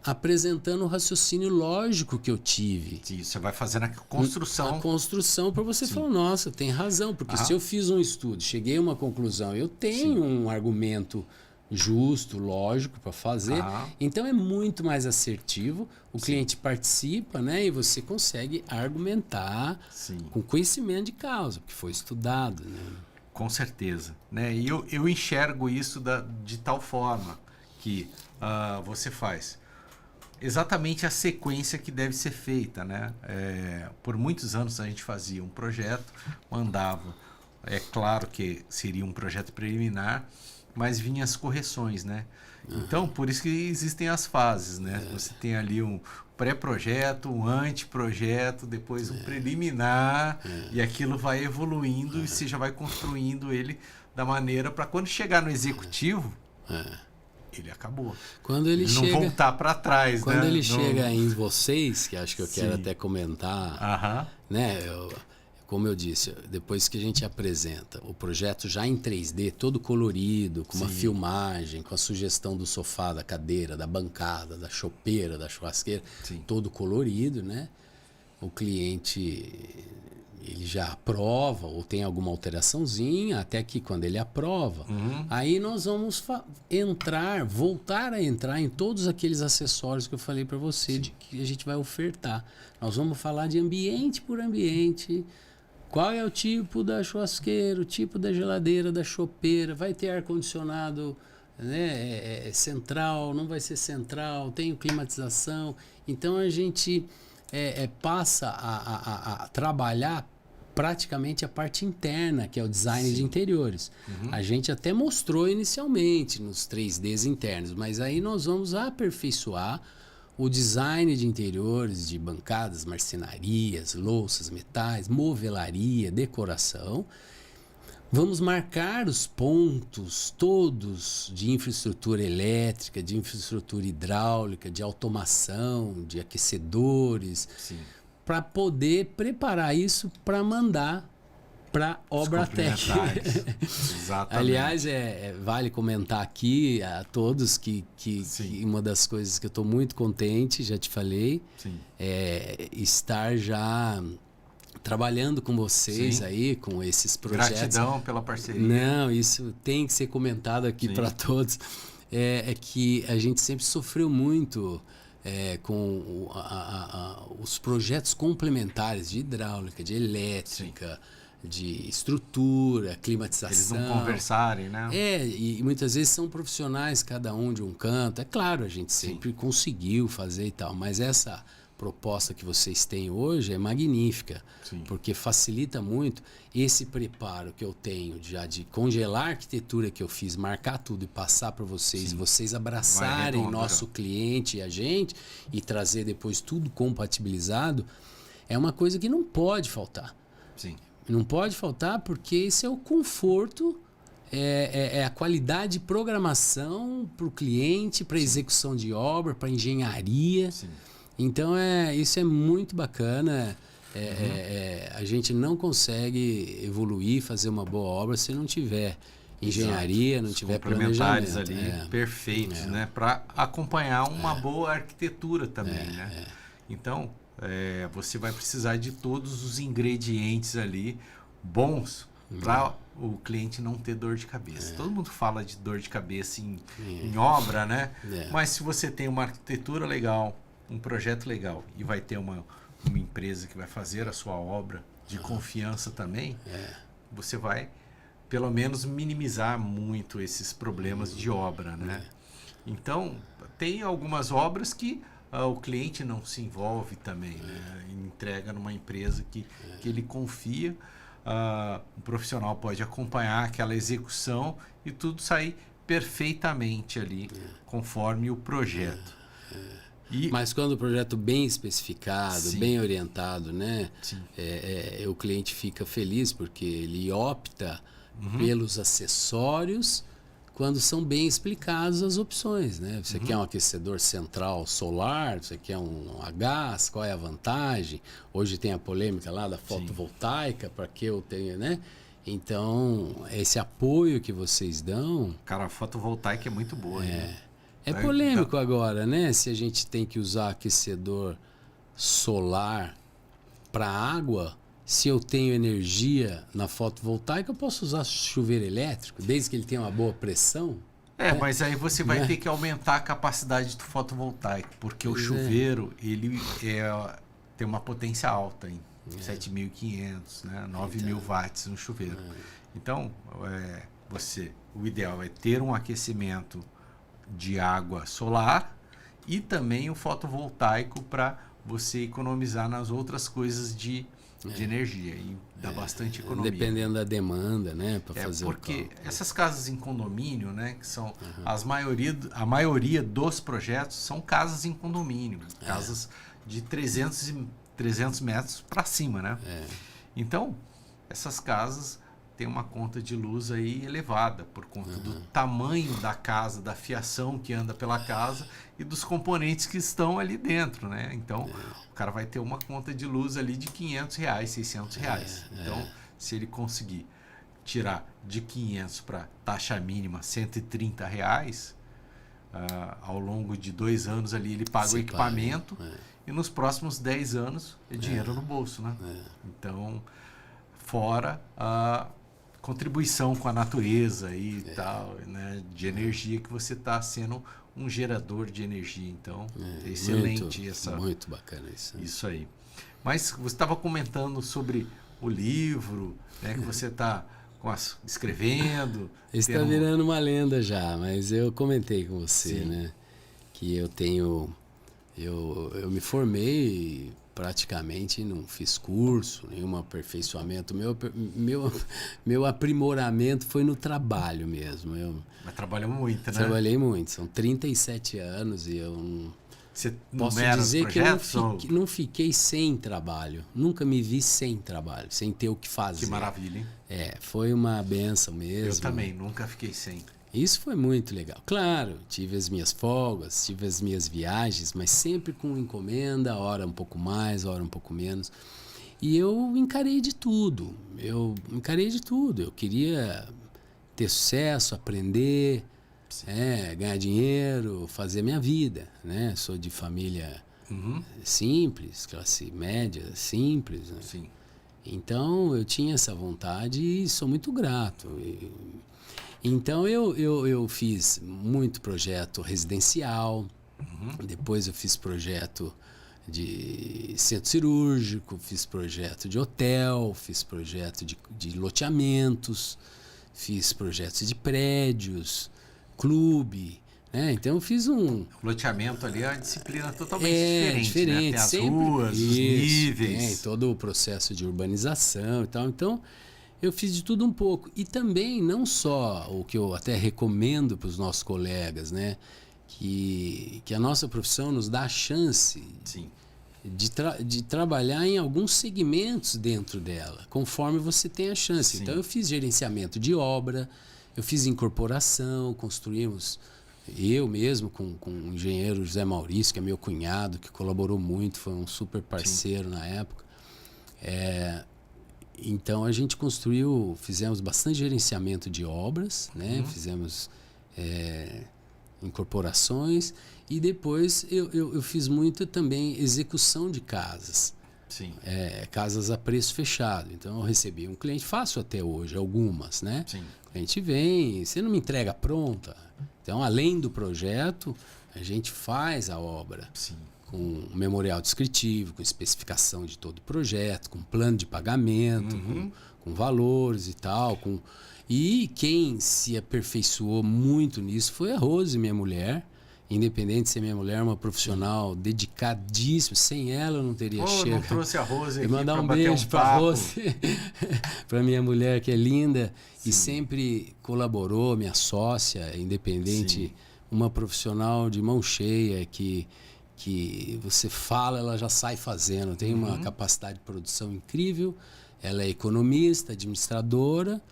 apresentando o raciocínio lógico que eu tive. Sim, você vai fazendo a construção. A construção para você falar, nossa, tem razão, porque se eu fiz um estudo, cheguei a uma conclusão, eu tenho um argumento justo, lógico para fazer. Então é muito mais assertivo, o cliente participa, né? E você consegue argumentar com conhecimento de causa, porque foi estudado, né? Com certeza, né? E eu enxergo isso de tal forma que você faz exatamente a sequência que deve ser feita, né? Por muitos anos a gente fazia um projeto, mandava, é claro que seria um projeto preliminar, mas vinha as correções, né? Então, por isso que existem as fases, né? Você tem ali um pré-projeto, um anteprojeto, depois um preliminar, e aquilo vai evoluindo e você já vai construindo ele da maneira para quando chegar no executivo, ele acabou. Quando ele não chega, voltar para trás, quando ele chega em vocês, que acho que eu quero Sim. até comentar, né? Como eu disse, depois que a gente apresenta o projeto já em 3D, todo colorido, com uma filmagem, com a sugestão do sofá, da cadeira, da bancada, da chopeira, da churrasqueira, todo colorido, né? O cliente, ele já aprova ou tem alguma alteraçãozinha, até que quando ele aprova, aí nós vamos voltar a entrar em todos aqueles acessórios que eu falei para você, de que a gente vai ofertar. Nós vamos falar de ambiente por ambiente. Qual é o tipo da churrasqueira, o tipo da geladeira, da chopeira? Vai ter ar-condicionado, né, central, não vai ser central, tem climatização. Então a gente passa a trabalhar praticamente a parte interna, que é o design de interiores. A gente até mostrou inicialmente nos 3Ds internos, mas aí nós vamos aperfeiçoar o design de interiores, de bancadas, marcenarias, louças, metais, movelaria, decoração. Vamos marcar os pontos todos de infraestrutura elétrica, de infraestrutura hidráulica, de automação, de aquecedores, para poder preparar isso para mandar para obra técnica. Exatamente. Aliás, vale comentar aqui a todos que uma das coisas que eu estou muito contente, já te falei, é estar já trabalhando com vocês aí, com esses projetos. Gratidão pela parceria. Não, isso tem que ser comentado aqui para todos. É que a gente sempre sofreu muito com os projetos complementares de hidráulica, de elétrica, de estrutura, climatização. Eles não conversarem, né? E muitas vezes são profissionais, cada um de um canto. É claro, a gente sempre conseguiu fazer e tal, mas essa proposta que vocês têm hoje é magnífica, porque facilita muito esse preparo que eu tenho já de congelar a arquitetura que eu fiz, marcar tudo e passar para vocês, vocês abraçarem nosso cliente e a gente e trazer depois tudo compatibilizado, é uma coisa que não pode faltar. Não pode faltar porque esse é o conforto, é a qualidade de programação para o cliente, para execução de obra, para engenharia. Então isso é muito bacana. a gente não consegue evoluir, fazer uma boa obra se não tiver engenharia, Exato. não tiver complementares planejamento. ali perfeitos, né? Para acompanhar uma boa arquitetura também, né? Então, você vai precisar de todos os ingredientes ali bons para o cliente não ter dor de cabeça. Todo mundo fala de dor de cabeça em obra, né? Mas se você tem uma arquitetura legal, um projeto legal e vai ter uma empresa que vai fazer a sua obra de confiança também, você vai pelo menos minimizar muito esses problemas de obra, né? Então, tem algumas obras que o cliente não se envolve também, né? Entrega numa empresa que ele confia, o profissional pode acompanhar aquela execução e tudo sair perfeitamente ali, conforme o projeto. Mas quando o projeto bem especificado, bem orientado, né? O cliente fica feliz porque ele opta pelos acessórios quando são bem explicadas as opções, né? Você quer um aquecedor central solar, você quer um a gás, qual é a vantagem? Hoje tem a polêmica lá da fotovoltaica, para que eu tenha, né? Então, esse apoio que vocês dão... Cara, a fotovoltaica é muito boa, né? É polêmico agora, né? Se a gente tem que usar aquecedor solar para água, se eu tenho energia na fotovoltaica, eu posso usar chuveiro elétrico, desde que ele tenha uma boa pressão. Mas aí você vai ter que aumentar a capacidade do fotovoltaico, porque o chuveiro ele tem uma potência alta, em 7.500, né? 9.000 watts no chuveiro. Então, o ideal é ter um aquecimento de água solar e também o fotovoltaico para você economizar nas outras coisas de energia e dá bastante economia. Dependendo da demanda, né? Para fazer porque essas casas em condomínio, né? Que são a maioria dos projetos são casas em condomínio, casas de 300 metros para cima, né? Então, essas casas tem uma conta de luz aí elevada por conta do tamanho da casa, da fiação que anda pela casa e dos componentes que estão ali dentro, né? Então, o cara vai ter uma conta de luz ali de R$500, R$600. Então, se ele conseguir tirar de 500 para taxa mínima R$130, ao longo de 2 anos ali ele paga o equipamento e nos próximos 10 anos é dinheiro no bolso, né? Então, fora a contribuição com a natureza e tal, né, de energia, que você está sendo um gerador de energia. Então, excelente muito bacana isso. Isso aí. Mas você estava comentando sobre o livro, né, que você está escrevendo. Está virando uma lenda já, mas eu comentei com você, né, que eu me formei, praticamente não fiz curso, nenhum aperfeiçoamento. Meu aprimoramento foi no trabalho mesmo. Mas trabalhou muito, né? Trabalhei muito, são 37 anos e eu posso dizer que eu não fiquei sem trabalho. Nunca me vi sem trabalho, sem ter o que fazer. Que maravilha, hein? Foi uma benção mesmo. Eu também, nunca fiquei sem. Isso foi muito legal. Claro, tive as minhas folgas, tive as minhas viagens, mas sempre com encomenda, hora um pouco mais, hora um pouco menos. E eu encarei de tudo. Eu queria ter sucesso, aprender, ganhar dinheiro, fazer minha vida, né? Sou de família simples, classe média simples, né? Sim. Então eu tinha essa vontade e sou muito grato. Então eu fiz muito projeto residencial, depois eu fiz projeto de centro cirúrgico, fiz projeto de hotel, fiz projeto de loteamentos, fiz projetos de prédios, clube, né? Então eu fiz um... O loteamento ali é uma disciplina totalmente diferente, né? Tem as ruas, os níveis. Tem todo o processo de urbanização e tal. Então eu fiz de tudo um pouco. E também, não só o que eu até recomendo para os nossos colegas, né? Que a nossa profissão nos dá a chance de trabalhar em alguns segmentos dentro dela, conforme você tem a chance. Sim. Então, eu fiz gerenciamento de obra, eu fiz incorporação, construímos, eu mesmo, com o engenheiro José Maurício, que é meu cunhado, que colaborou muito, foi um super parceiro na época. Então a gente fizemos bastante gerenciamento de obras, né? Fizemos incorporações e depois eu fiz muito também execução de casas. Sim. Casas a preço fechado. Então eu recebi um cliente, faço até hoje algumas, né? Sim. O cliente vem, você não me entrega pronta. Então, além do projeto, a gente faz a obra. Sim. Com um memorial descritivo, com especificação de todo o projeto, com plano de pagamento, com valores e tal. E quem se aperfeiçoou muito nisso foi a Rose, minha mulher. Independente de ser minha mulher, uma profissional dedicadíssima. Sem ela eu não teria chegado. Não trouxe a Rose aqui para mandar um beijo para a Rose, para minha mulher que é linda. Sim. E sempre colaborou, minha sócia, independente, sim, uma profissional de mão cheia que você fala, ela já sai fazendo. Tem uma capacidade de produção incrível. Ela é economista, administradora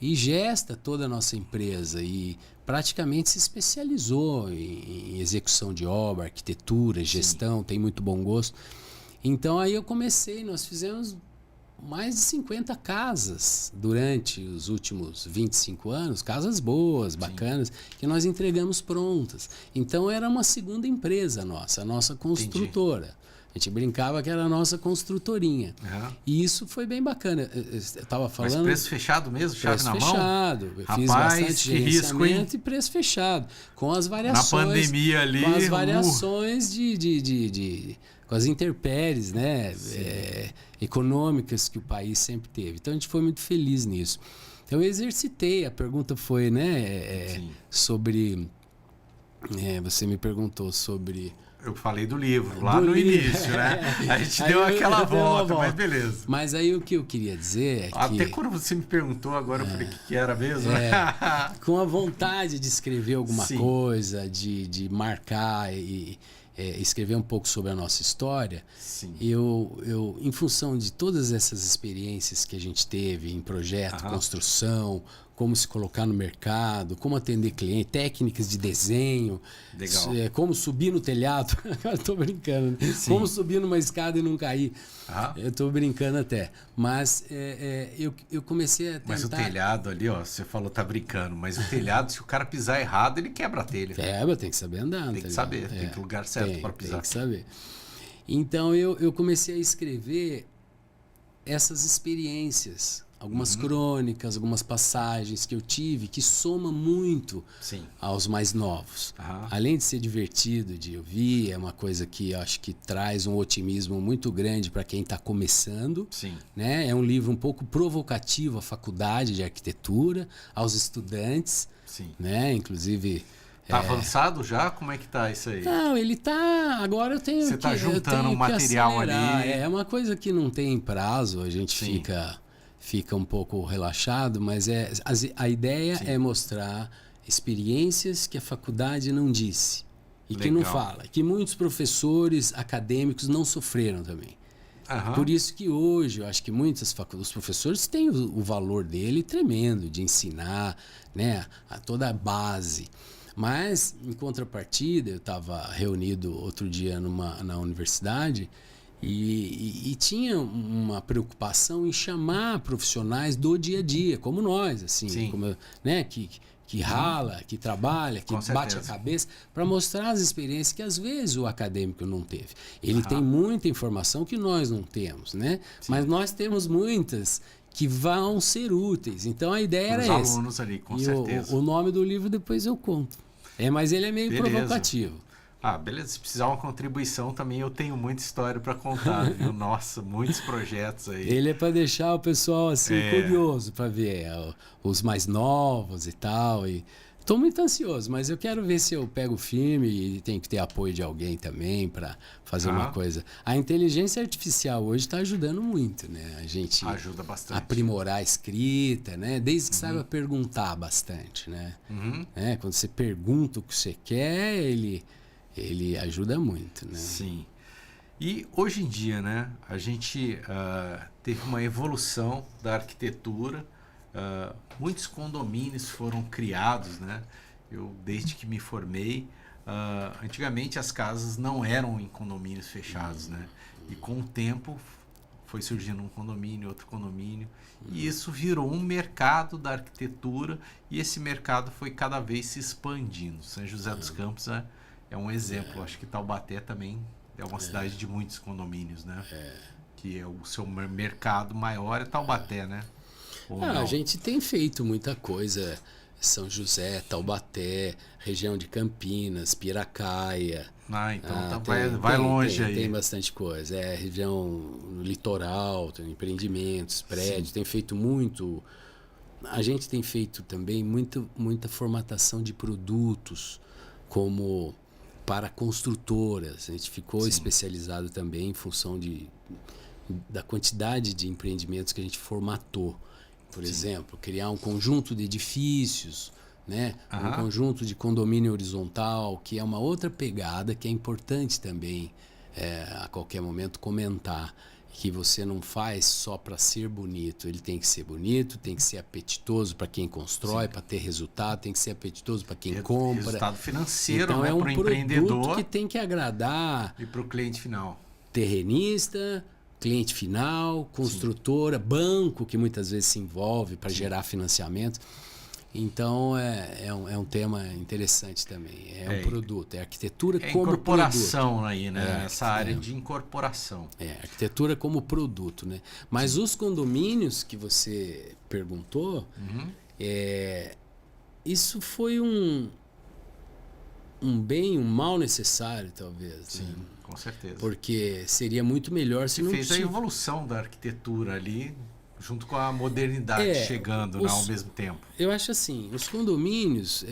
e gesta toda a nossa empresa e praticamente se especializou em execução de obra, arquitetura, gestão, sim, tem muito bom gosto. Então aí eu comecei, nós fizemos mais de 50 casas durante os últimos 25 anos, casas boas, bacanas, sim, que nós entregamos prontas. Então era uma segunda empresa nossa, a nossa construtora. Entendi. A gente brincava que era a nossa construtorinha. E isso foi bem bacana. Eu estava falando... Mas preço fechado mesmo? Chave na mão? Preço fechado. Eu fiz bastante gerenciamento e preço fechado. Com as variações... Na pandemia ali... Com as variações com as intempéries, né? Econômicas que o país sempre teve. Então a gente foi muito feliz nisso. Então eu exercitei. A pergunta foi, né? Sobre... você me perguntou sobre... Eu falei do livro, lá no início, né? A gente deu aquela volta, mas beleza. Mas aí o que eu queria dizer é que... Até quando você me perguntou agora, eu falei o que era mesmo. Com a vontade de escrever alguma coisa, de marcar e escrever um pouco sobre a nossa história, sim, eu, em função de todas essas experiências que a gente teve em projeto, construção, como se colocar no mercado, como atender cliente, técnicas de desenho, como subir no telhado. Estou brincando. Né? Como subir numa escada e não cair. Eu estou brincando até. Mas eu comecei a tentar... Mas o telhado ali, ó, você falou tá brincando, mas o telhado, se o cara pisar errado, ele quebra a telha. Quebra, tem que saber andar. Tem que saber, tem que lugar certo para pisar. Tem que saber. Então eu comecei a escrever essas experiências, algumas crônicas, algumas passagens que eu tive, que soma muito, sim, aos mais novos. Além de ser divertido de ouvir, é uma coisa que eu acho que traz um otimismo muito grande para quem está começando. Sim. Né? É um livro um pouco provocativo à faculdade de arquitetura, aos estudantes. Sim. Né? Inclusive... Tá avançado já? Como é que tá isso aí? Não, ele tá... Agora eu tenho que... Você tá juntando um material ali. É uma coisa que não tem prazo, a gente fica um pouco relaxado, mas a ideia é mostrar experiências que a faculdade não disse e que não fala, que muitos professores acadêmicos não sofreram também. Por isso que hoje eu acho que os professores têm o valor dele tremendo de ensinar, né, toda a base. Mas, em contrapartida, eu estava reunido outro dia na universidade e tinha uma preocupação em chamar profissionais do dia a dia, como nós, assim, como, né, que rala, que trabalha, que bate a cabeça, para mostrar as experiências que às vezes o acadêmico não teve. Ele tem muita informação que nós não temos, né? Mas nós temos muitas que vão ser úteis. Então a ideia era essa. Os alunos ali, com certeza. O nome do livro depois eu conto. Mas ele é meio provocativo. Beleza. Se precisar uma contribuição também, eu tenho muita história para contar, viu? Nossa, muitos projetos aí. Ele é para deixar o pessoal assim curioso para ver os mais novos e tal. Estou muito ansioso, mas eu quero ver se eu pego firme e tem que ter apoio de alguém também para fazer uma coisa. A inteligência artificial hoje está ajudando muito, né? A gente ajuda bastante. Aprimorar a escrita, né? Desde que saiba perguntar bastante, né? Quando você pergunta o que você quer, ele ajuda muito, né? Sim. E hoje em dia, né? A gente teve uma evolução da arquitetura. Muitos condomínios foram criados, né? Eu, desde que me formei, antigamente as casas não eram em condomínios fechados, né? E com o tempo foi surgindo um condomínio, outro condomínio. E isso virou um mercado da arquitetura e esse mercado foi cada vez se expandindo. São José dos Campos é um exemplo. Acho que Taubaté também é uma cidade de muitos condomínios, né? Que é o seu mercado maior é Taubaté, né? A gente tem feito muita coisa. São José, Taubaté, região de Campinas, Piracaia. Então vai longe aí. Tem bastante coisa. Região litoral, tem empreendimentos, prédios, tem feito muito. A gente tem feito também muita formatação de produtos, como para construtoras. A gente ficou especializado também em função da quantidade de empreendimentos que a gente formatou. Por exemplo, criar um conjunto de edifícios, né? Um conjunto de condomínio horizontal, que é uma outra pegada que é importante também a qualquer momento comentar, que você não faz só para ser bonito. Ele tem que ser bonito, tem que ser apetitoso para quem constrói, para ter resultado, tem que ser apetitoso para quem compra. Resultado financeiro, então, né? É um para o produto empreendedor que tem que agradar e para o cliente final. Terrenista, cliente final, construtora, banco que muitas vezes se envolve para gerar financiamento. Então é um tema interessante também. É um produto, é arquitetura como produto. Incorporação aí, né? Essa área de incorporação. Arquitetura como produto, né? Mas os condomínios que você perguntou, isso foi um bem, um mal necessário, talvez. Sim, né? Com certeza. Porque seria muito melhor se não fez a evolução da arquitetura ali, junto com a modernidade chegando ao mesmo tempo. Eu acho assim, os condomínios,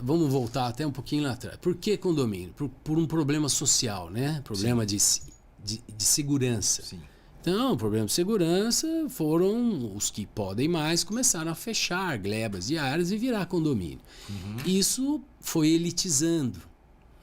vamos voltar até um pouquinho lá atrás. Por que condomínio? Por um problema social, né? Problema de segurança. Sim. Então, o problema de segurança foram os que podem mais, começaram a fechar glebas diárias e virar condomínio. Isso foi elitizando,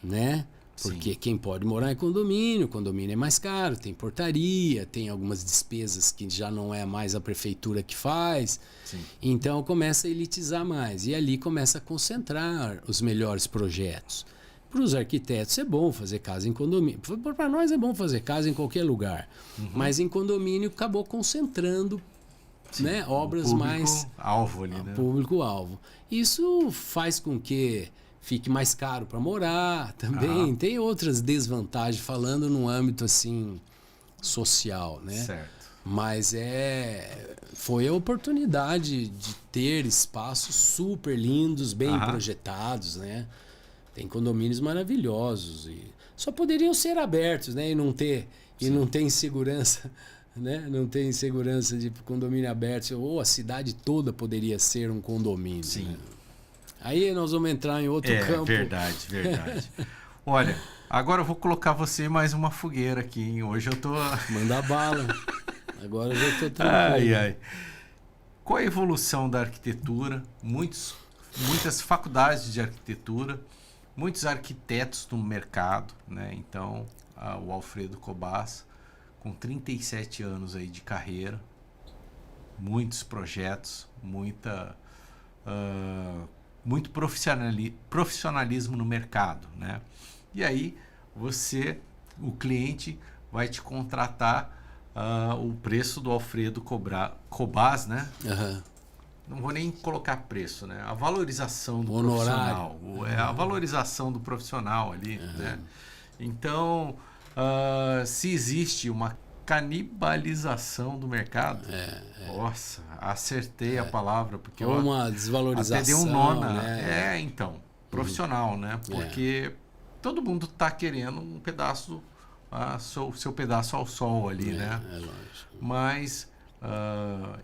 né? Porque quem pode morar em condomínio é mais caro, tem portaria, tem algumas despesas que já não é mais a prefeitura que faz. Sim. Então começa a elitizar mais e ali começa a concentrar os melhores projetos. Para os arquitetos é bom fazer casa em condomínio. Para nós é bom fazer casa em qualquer lugar. Mas em condomínio acabou concentrando né, obras mais... Público-alvo ali, né? Público-alvo. Isso faz com que fique mais caro para morar também. Tem outras desvantagens, falando num âmbito assim social, né? Certo. Mas foi a oportunidade de ter espaços super lindos, bem projetados, né? Tem condomínios maravilhosos e só poderiam ser abertos, né? E não ter insegurança, né? Não ter insegurança de condomínio aberto, ou a cidade toda poderia ser um condomínio. Sim. Né? Aí nós vamos entrar em outro campo. Verdade. Olha, agora eu vou colocar você em mais uma fogueira aqui, hein? Hoje eu tô... Manda bala. Agora eu já tô tranquilo. Com a evolução da arquitetura, muitas faculdades de arquitetura, muitos arquitetos no mercado, né? Então, o Alfredo Cobas, com 37 anos aí de carreira, muitos projetos, muito profissionalismo no mercado, né? E aí o cliente vai te contratar o preço do Alfredo Cobas, né? Não vou nem colocar preço, né? A valorização do profissional. A valorização do profissional ali, né? Então, se existe uma canibalização do mercado, nossa, acertei a palavra, porque ou uma desvalorização, até deu um nó né? Então, profissional, né? Porque todo mundo está querendo um pedaço, seu pedaço ao sol ali, né? Lógico. Mas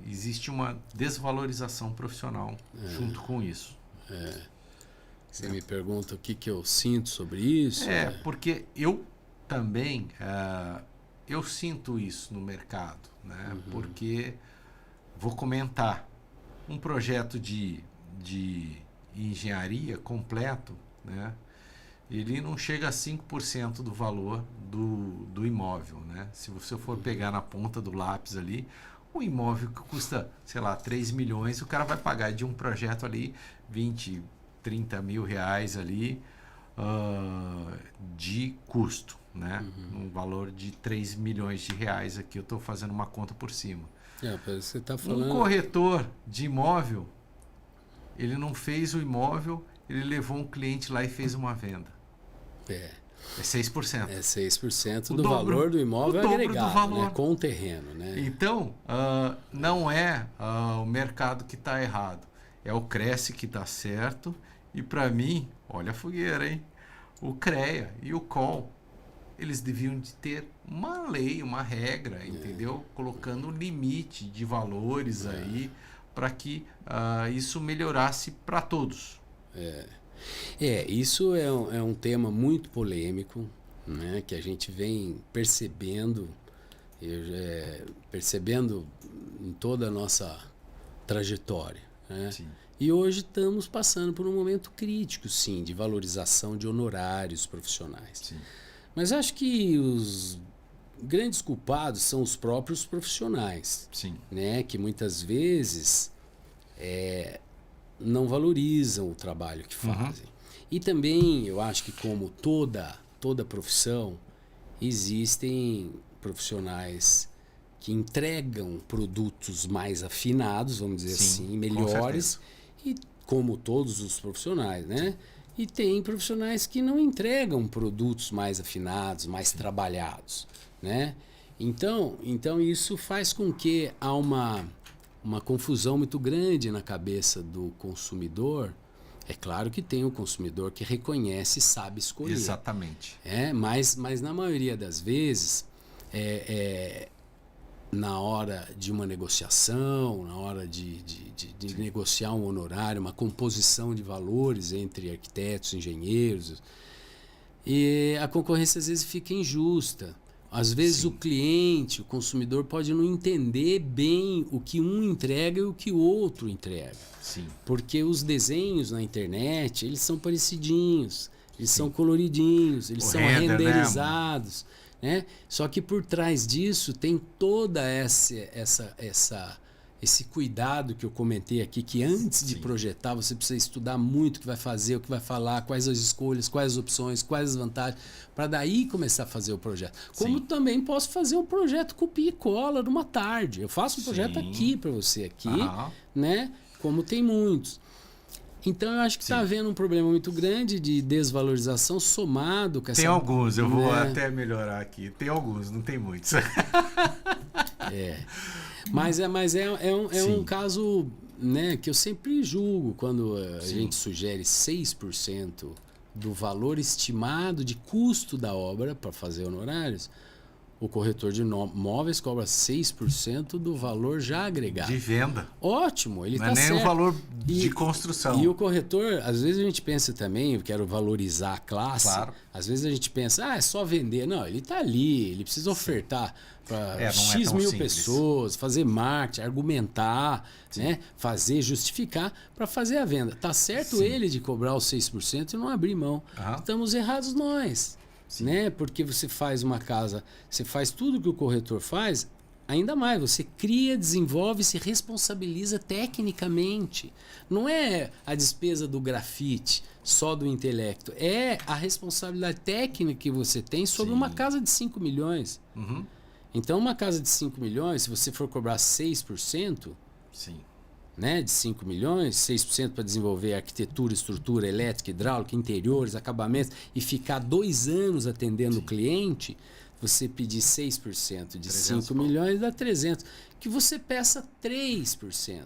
existe uma desvalorização profissional junto com isso. Você me pergunta o que eu sinto sobre isso? Porque eu também eu sinto isso no mercado, né? Porque vou comentar um projeto de engenharia completo, né? Ele não chega a 5% do valor do imóvel, né? Se você for pegar na ponta do lápis ali, um imóvel que custa, sei lá, 3 milhões, o cara vai pagar de um projeto ali 20, 30 mil reais ali de custo, né? Um valor de 3 milhões de reais aqui, eu estou fazendo uma conta por cima. Você tá falando... Um corretor de imóvel, ele não fez o imóvel, ele levou um cliente lá e fez uma venda. É 6%. É 6% do valor do imóvel agregado, do valor. Né? Com o terreno. Né? Então, não é o mercado que está errado. É o Cresce que está certo. E para mim, olha a fogueira, hein? O CREA e o COL, eles deviam de ter uma lei, uma regra, entendeu? Colocando um limite de valores aí para que isso melhorasse para todos. Isso é um tema muito polêmico, né, que a gente vem percebendo em toda a nossa trajetória. Né? Sim. E hoje estamos passando por um momento crítico, sim, de valorização de honorários profissionais. Sim. Mas acho que os grandes culpados são os próprios profissionais, Sim. né, que muitas vezes não valorizam o trabalho que fazem. E também, eu acho que como toda profissão, existem profissionais que entregam produtos mais afinados, vamos dizer assim, melhores, e como todos os profissionais, né? Sim. E tem profissionais que não entregam produtos mais afinados, mais trabalhados, né? Então isso faz com que há uma confusão muito grande na cabeça do consumidor. É claro que tem o consumidor que reconhece e sabe escolher. Exatamente. Mas na maioria das vezes, na hora de uma negociação, na hora de negociar um honorário, uma composição de valores entre arquitetos, engenheiros, e a concorrência às vezes fica injusta. Às vezes o cliente, o consumidor pode não entender bem o que um entrega e o que o outro entrega. Sim. Porque os desenhos na internet, eles são parecidinhos, eles são coloridinhos, eles são renderizados. Né? Só que por trás disso tem toda esse cuidado que eu comentei aqui, que antes de projetar você precisa estudar muito o que vai fazer, o que vai falar, quais as escolhas, quais as opções, quais as vantagens, para daí começar a fazer o projeto. Como também posso fazer um projeto copia e cola numa tarde. Eu faço um projeto aqui para você, né? Como tem muitos. Então eu acho que está havendo um problema muito grande de desvalorização somado com essa... Tem alguns, eu vou até melhorar aqui. Tem alguns, não tem muitos. Mas é um caso, né, que eu sempre julgo quando a gente sugere 6% do valor estimado de custo da obra para fazer honorários. O corretor de imóveis cobra 6% do valor já agregado. De venda. Ótimo, ele está certo. Não é nem o valor de construção. E o corretor, às vezes a gente pensa também, eu quero valorizar a classe. Claro. Às vezes a gente pensa, é só vender. Não, ele está ali, ele precisa ofertar para X mil pessoas, fazer marketing, argumentar, né? Fazer, justificar para fazer a venda. Tá certo ele de cobrar os 6% e não abrir mão. Estamos errados nós. Né? Porque você faz uma casa, você faz tudo que o corretor faz, ainda mais, você cria, desenvolve, se responsabiliza tecnicamente. Não é a despesa do grafite, só do intelecto. É a responsabilidade técnica que você tem sobre uma casa de 5 milhões. Então, uma casa de 5 milhões, se você for cobrar 6%, né, de 5 milhões, 6% para desenvolver arquitetura, estrutura, elétrica, hidráulica, interiores, acabamentos, e ficar 2 anos atendendo o cliente, você pedir 6% de 5 milhões dá 300. Que você peça 3%.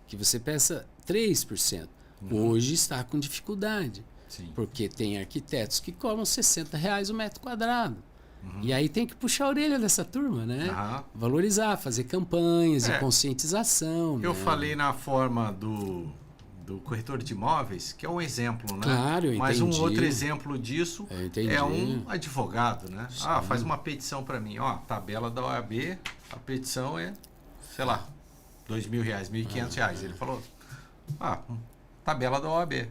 Que você peça 3%. Hoje está com dificuldade. Porque tem arquitetos que cobram R$60 o metro quadrado. E aí tem que puxar a orelha dessa turma, né? Valorizar, fazer campanhas de conscientização. Eu falei na forma do corretor de imóveis, que é um exemplo, né? Claro, eu Mas entendi. Um outro exemplo disso é um advogado, né? Faz uma petição para mim. Tabela da OAB, a petição é, sei lá, R$2.000, R$1.500. Ele falou, tabela da OAB.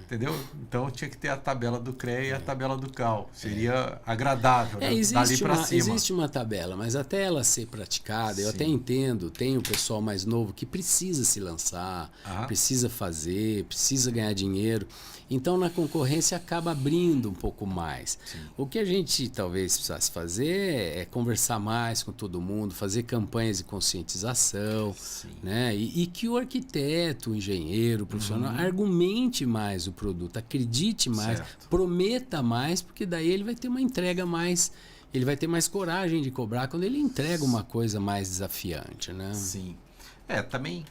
Entendeu? Então tinha que ter a tabela do CREA e a tabela do CAL. Seria agradável, né? Dali para cima. Existe uma tabela, mas até ela ser praticada, eu até entendo, tem o pessoal mais novo que precisa se lançar, precisa fazer, precisa ganhar dinheiro. Então, na concorrência, acaba abrindo um pouco mais. Sim. O que a gente talvez precisasse fazer é conversar mais com todo mundo, fazer campanhas de conscientização, né? E que o arquiteto, o engenheiro, o profissional, argumente mais o produto, acredite mais, prometa mais, porque daí ele vai ter uma entrega mais... Ele vai ter mais coragem de cobrar quando ele entrega uma coisa mais desafiante, né? Sim. Também...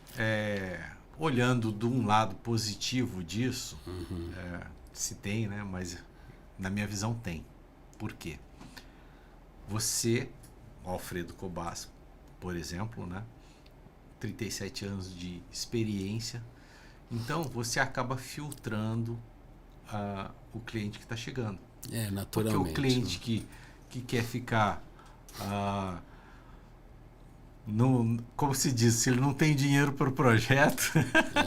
olhando de um lado positivo disso, se tem, né? Mas na minha visão tem. Por quê? Você, Alfredo Cobas, por exemplo, né? 37 anos de experiência. Então, você acaba filtrando o cliente que está chegando. Naturalmente. Porque o cliente que quer ficar... como se diz, se ele não tem dinheiro para o projeto,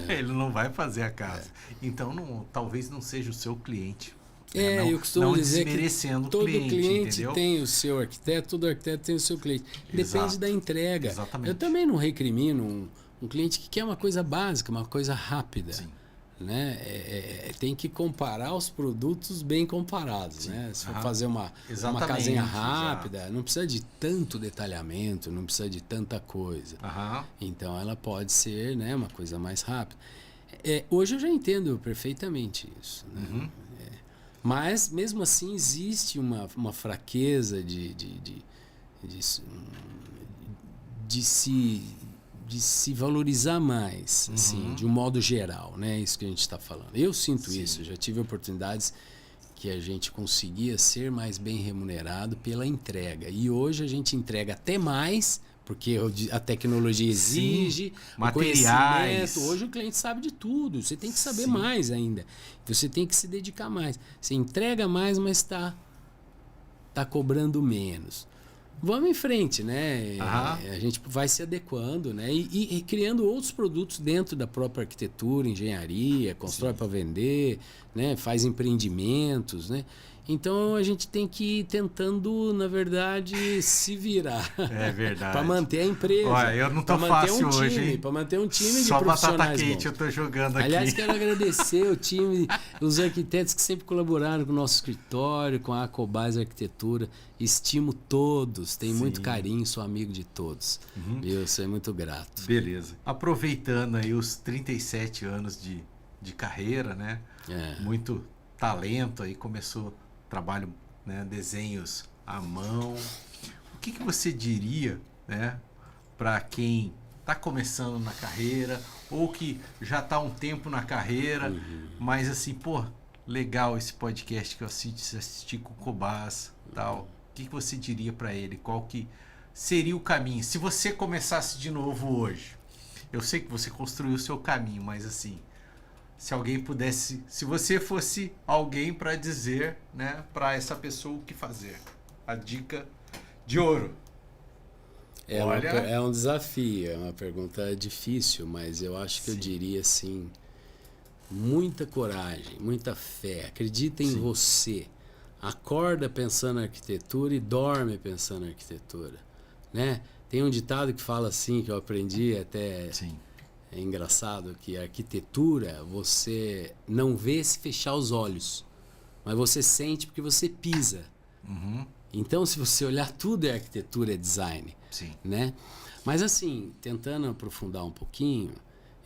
ele não vai fazer a casa. Então, talvez não seja o seu cliente. Eu costumo dizer que todo cliente entendeu? Tem o seu arquiteto, todo arquiteto tem o seu cliente. Depende da entrega. Exatamente. Eu também não recrimino um cliente que quer uma coisa básica, uma coisa rápida. Sim. Né? Tem que comparar os produtos bem comparados. Né? Se for fazer uma casinha rápida, não precisa de tanto detalhamento, não precisa de tanta coisa. Então ela pode ser, né, uma coisa mais rápida. Hoje eu já entendo perfeitamente isso. Né? Mas mesmo assim existe uma fraqueza de se valorizar mais, assim, de um modo geral, né? Isso que a gente está falando. Eu sinto isso, já tive oportunidades que a gente conseguia ser mais bem remunerado pela entrega. E hoje a gente entrega até mais, porque a tecnologia exige, materiais. Hoje o cliente sabe de tudo, você tem que saber mais ainda. Você tem que se dedicar mais. Você entrega mais, mas está cobrando menos. Vamos em frente, né? A gente vai se adequando, né? E criando outros produtos dentro da própria arquitetura, engenharia, constrói para vender, né? Faz empreendimentos, né? Então a gente tem que ir tentando, na verdade, se virar. É verdade. Para manter a empresa. Olha, eu não tô fácil hoje, hein? Para manter um time de só profissionais. Só batata quente eu tô jogando aqui. Aliás, quero agradecer o time, os arquitetos que sempre colaboraram com o nosso escritório, com a Cobas Arquitetura. Estimo todos, tenho muito carinho, sou amigo de todos. Eu sou muito grato. Beleza. Aproveitando aí os 37 anos de carreira, né? Muito talento aí, começou trabalho, né, desenhos à mão. O que você diria, né, para quem está começando na carreira ou que já está há um tempo na carreira, mas assim, legal esse podcast que eu assisti com o Cobas, tal. O que você diria para ele? Qual que seria o caminho? Se você começasse de novo hoje, eu sei que você construiu o seu caminho, mas assim, se alguém pudesse, se você fosse alguém para dizer, né, para essa pessoa o que fazer, a dica de ouro. É um desafio, é uma pergunta difícil, mas eu acho que eu diria assim, muita coragem, muita fé, acredita em você, acorda pensando em arquitetura e dorme pensando em arquitetura, né? Tem um ditado que fala assim, que eu aprendi até... É engraçado que a arquitetura você não vê se fechar os olhos, mas você sente porque você pisa. Então, se você olhar, tudo é arquitetura, é design. Né? Mas assim, tentando aprofundar um pouquinho,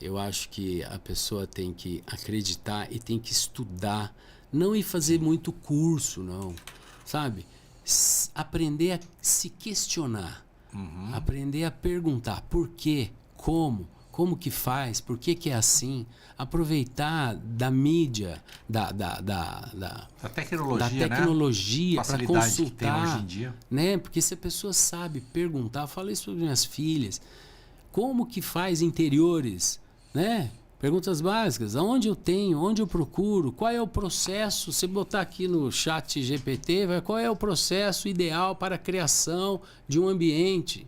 eu acho que a pessoa tem que acreditar e tem que estudar, não ir fazer muito curso, não, sabe? Aprender a se questionar, aprender a perguntar por quê, como que faz, por que é assim, aproveitar da mídia, da tecnologia para consultar, que tem hoje em dia. Né? Porque se a pessoa sabe perguntar, eu falei isso para minhas filhas, como que faz interiores, né? Perguntas básicas, aonde eu tenho, onde eu procuro, qual é o processo, se botar aqui no chat GPT, qual é o processo ideal para a criação de um ambiente?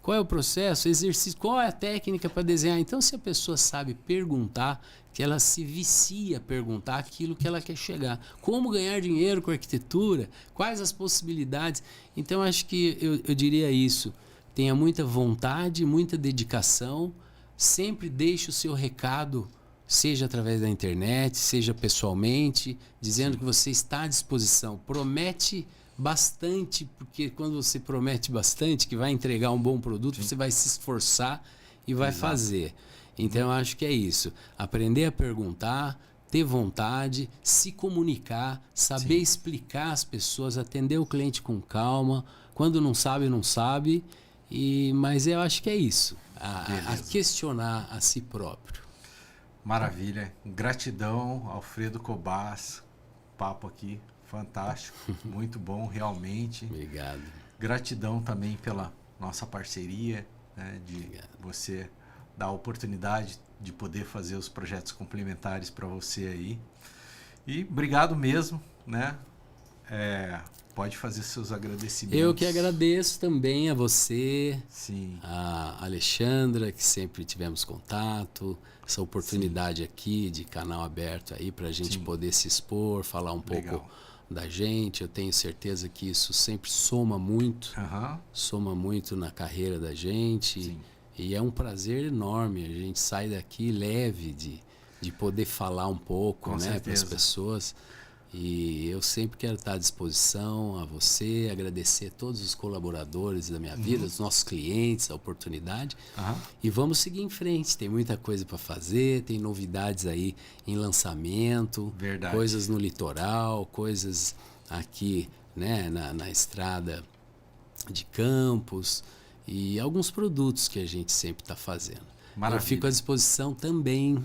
Qual é o processo? Exercício. Qual é a técnica para desenhar? Então, se a pessoa sabe perguntar, que ela se vicia a perguntar aquilo que ela quer chegar. Como ganhar dinheiro com arquitetura? Quais as possibilidades? Então, acho que eu diria isso. Tenha muita vontade, muita dedicação. Sempre deixe o seu recado, seja através da internet, seja pessoalmente, dizendo que você está à disposição. Promete bastante, porque quando você promete bastante que vai entregar um bom produto, você vai se esforçar e vai fazer. Então, eu acho que é isso. Aprender a perguntar, ter vontade, se comunicar, saber explicar às pessoas, atender o cliente com calma. Quando não sabe, não sabe. Mas eu acho que é isso. A questionar a si próprio. Maravilha. Gratidão, Alfredo Cobas. Papo aqui. Fantástico, muito bom, realmente. Obrigado. Gratidão também pela nossa parceria, né, de você dar a oportunidade de poder fazer os projetos complementares para você aí. E obrigado mesmo, né? Pode fazer seus agradecimentos. Eu que agradeço também a você, sim, a Alexandra, que sempre tivemos contato, essa oportunidade aqui de canal aberto aí para a gente poder se expor, falar um pouco da gente. Eu tenho certeza que isso sempre soma muito na carreira da gente. Sim. E é um prazer enorme. A gente sai daqui leve de poder falar um pouco, né, para as pessoas. E eu sempre quero estar à disposição a você, agradecer a todos os colaboradores da minha vida, os nossos clientes, a oportunidade. E vamos seguir em frente. Tem muita coisa para fazer, tem novidades aí em lançamento, coisas no litoral, coisas aqui, né, na estrada de Campos e alguns produtos que a gente sempre está fazendo. Maravilha. Eu fico à disposição também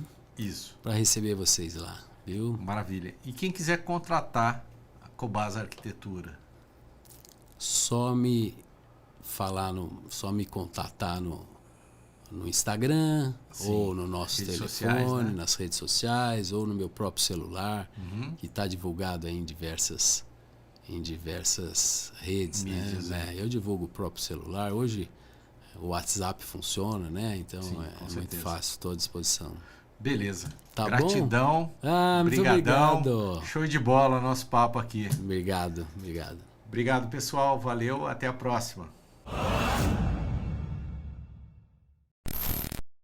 para receber vocês lá. Viu? Maravilha. E quem quiser contratar a Cobas Arquitetura? Só me contatar no Instagram, ou no nosso telefone, sociais, né? Nas redes sociais, ou no meu próprio celular, que está divulgado aí em diversas redes, mídias, né? Eu divulgo o próprio celular. Hoje o WhatsApp funciona, né? Então é muito fácil, estou à disposição. Beleza. Tá Gratidão. Bom? Muito obrigado. Show de bola nosso papo aqui. Obrigado. Obrigado, pessoal. Valeu. Até a próxima.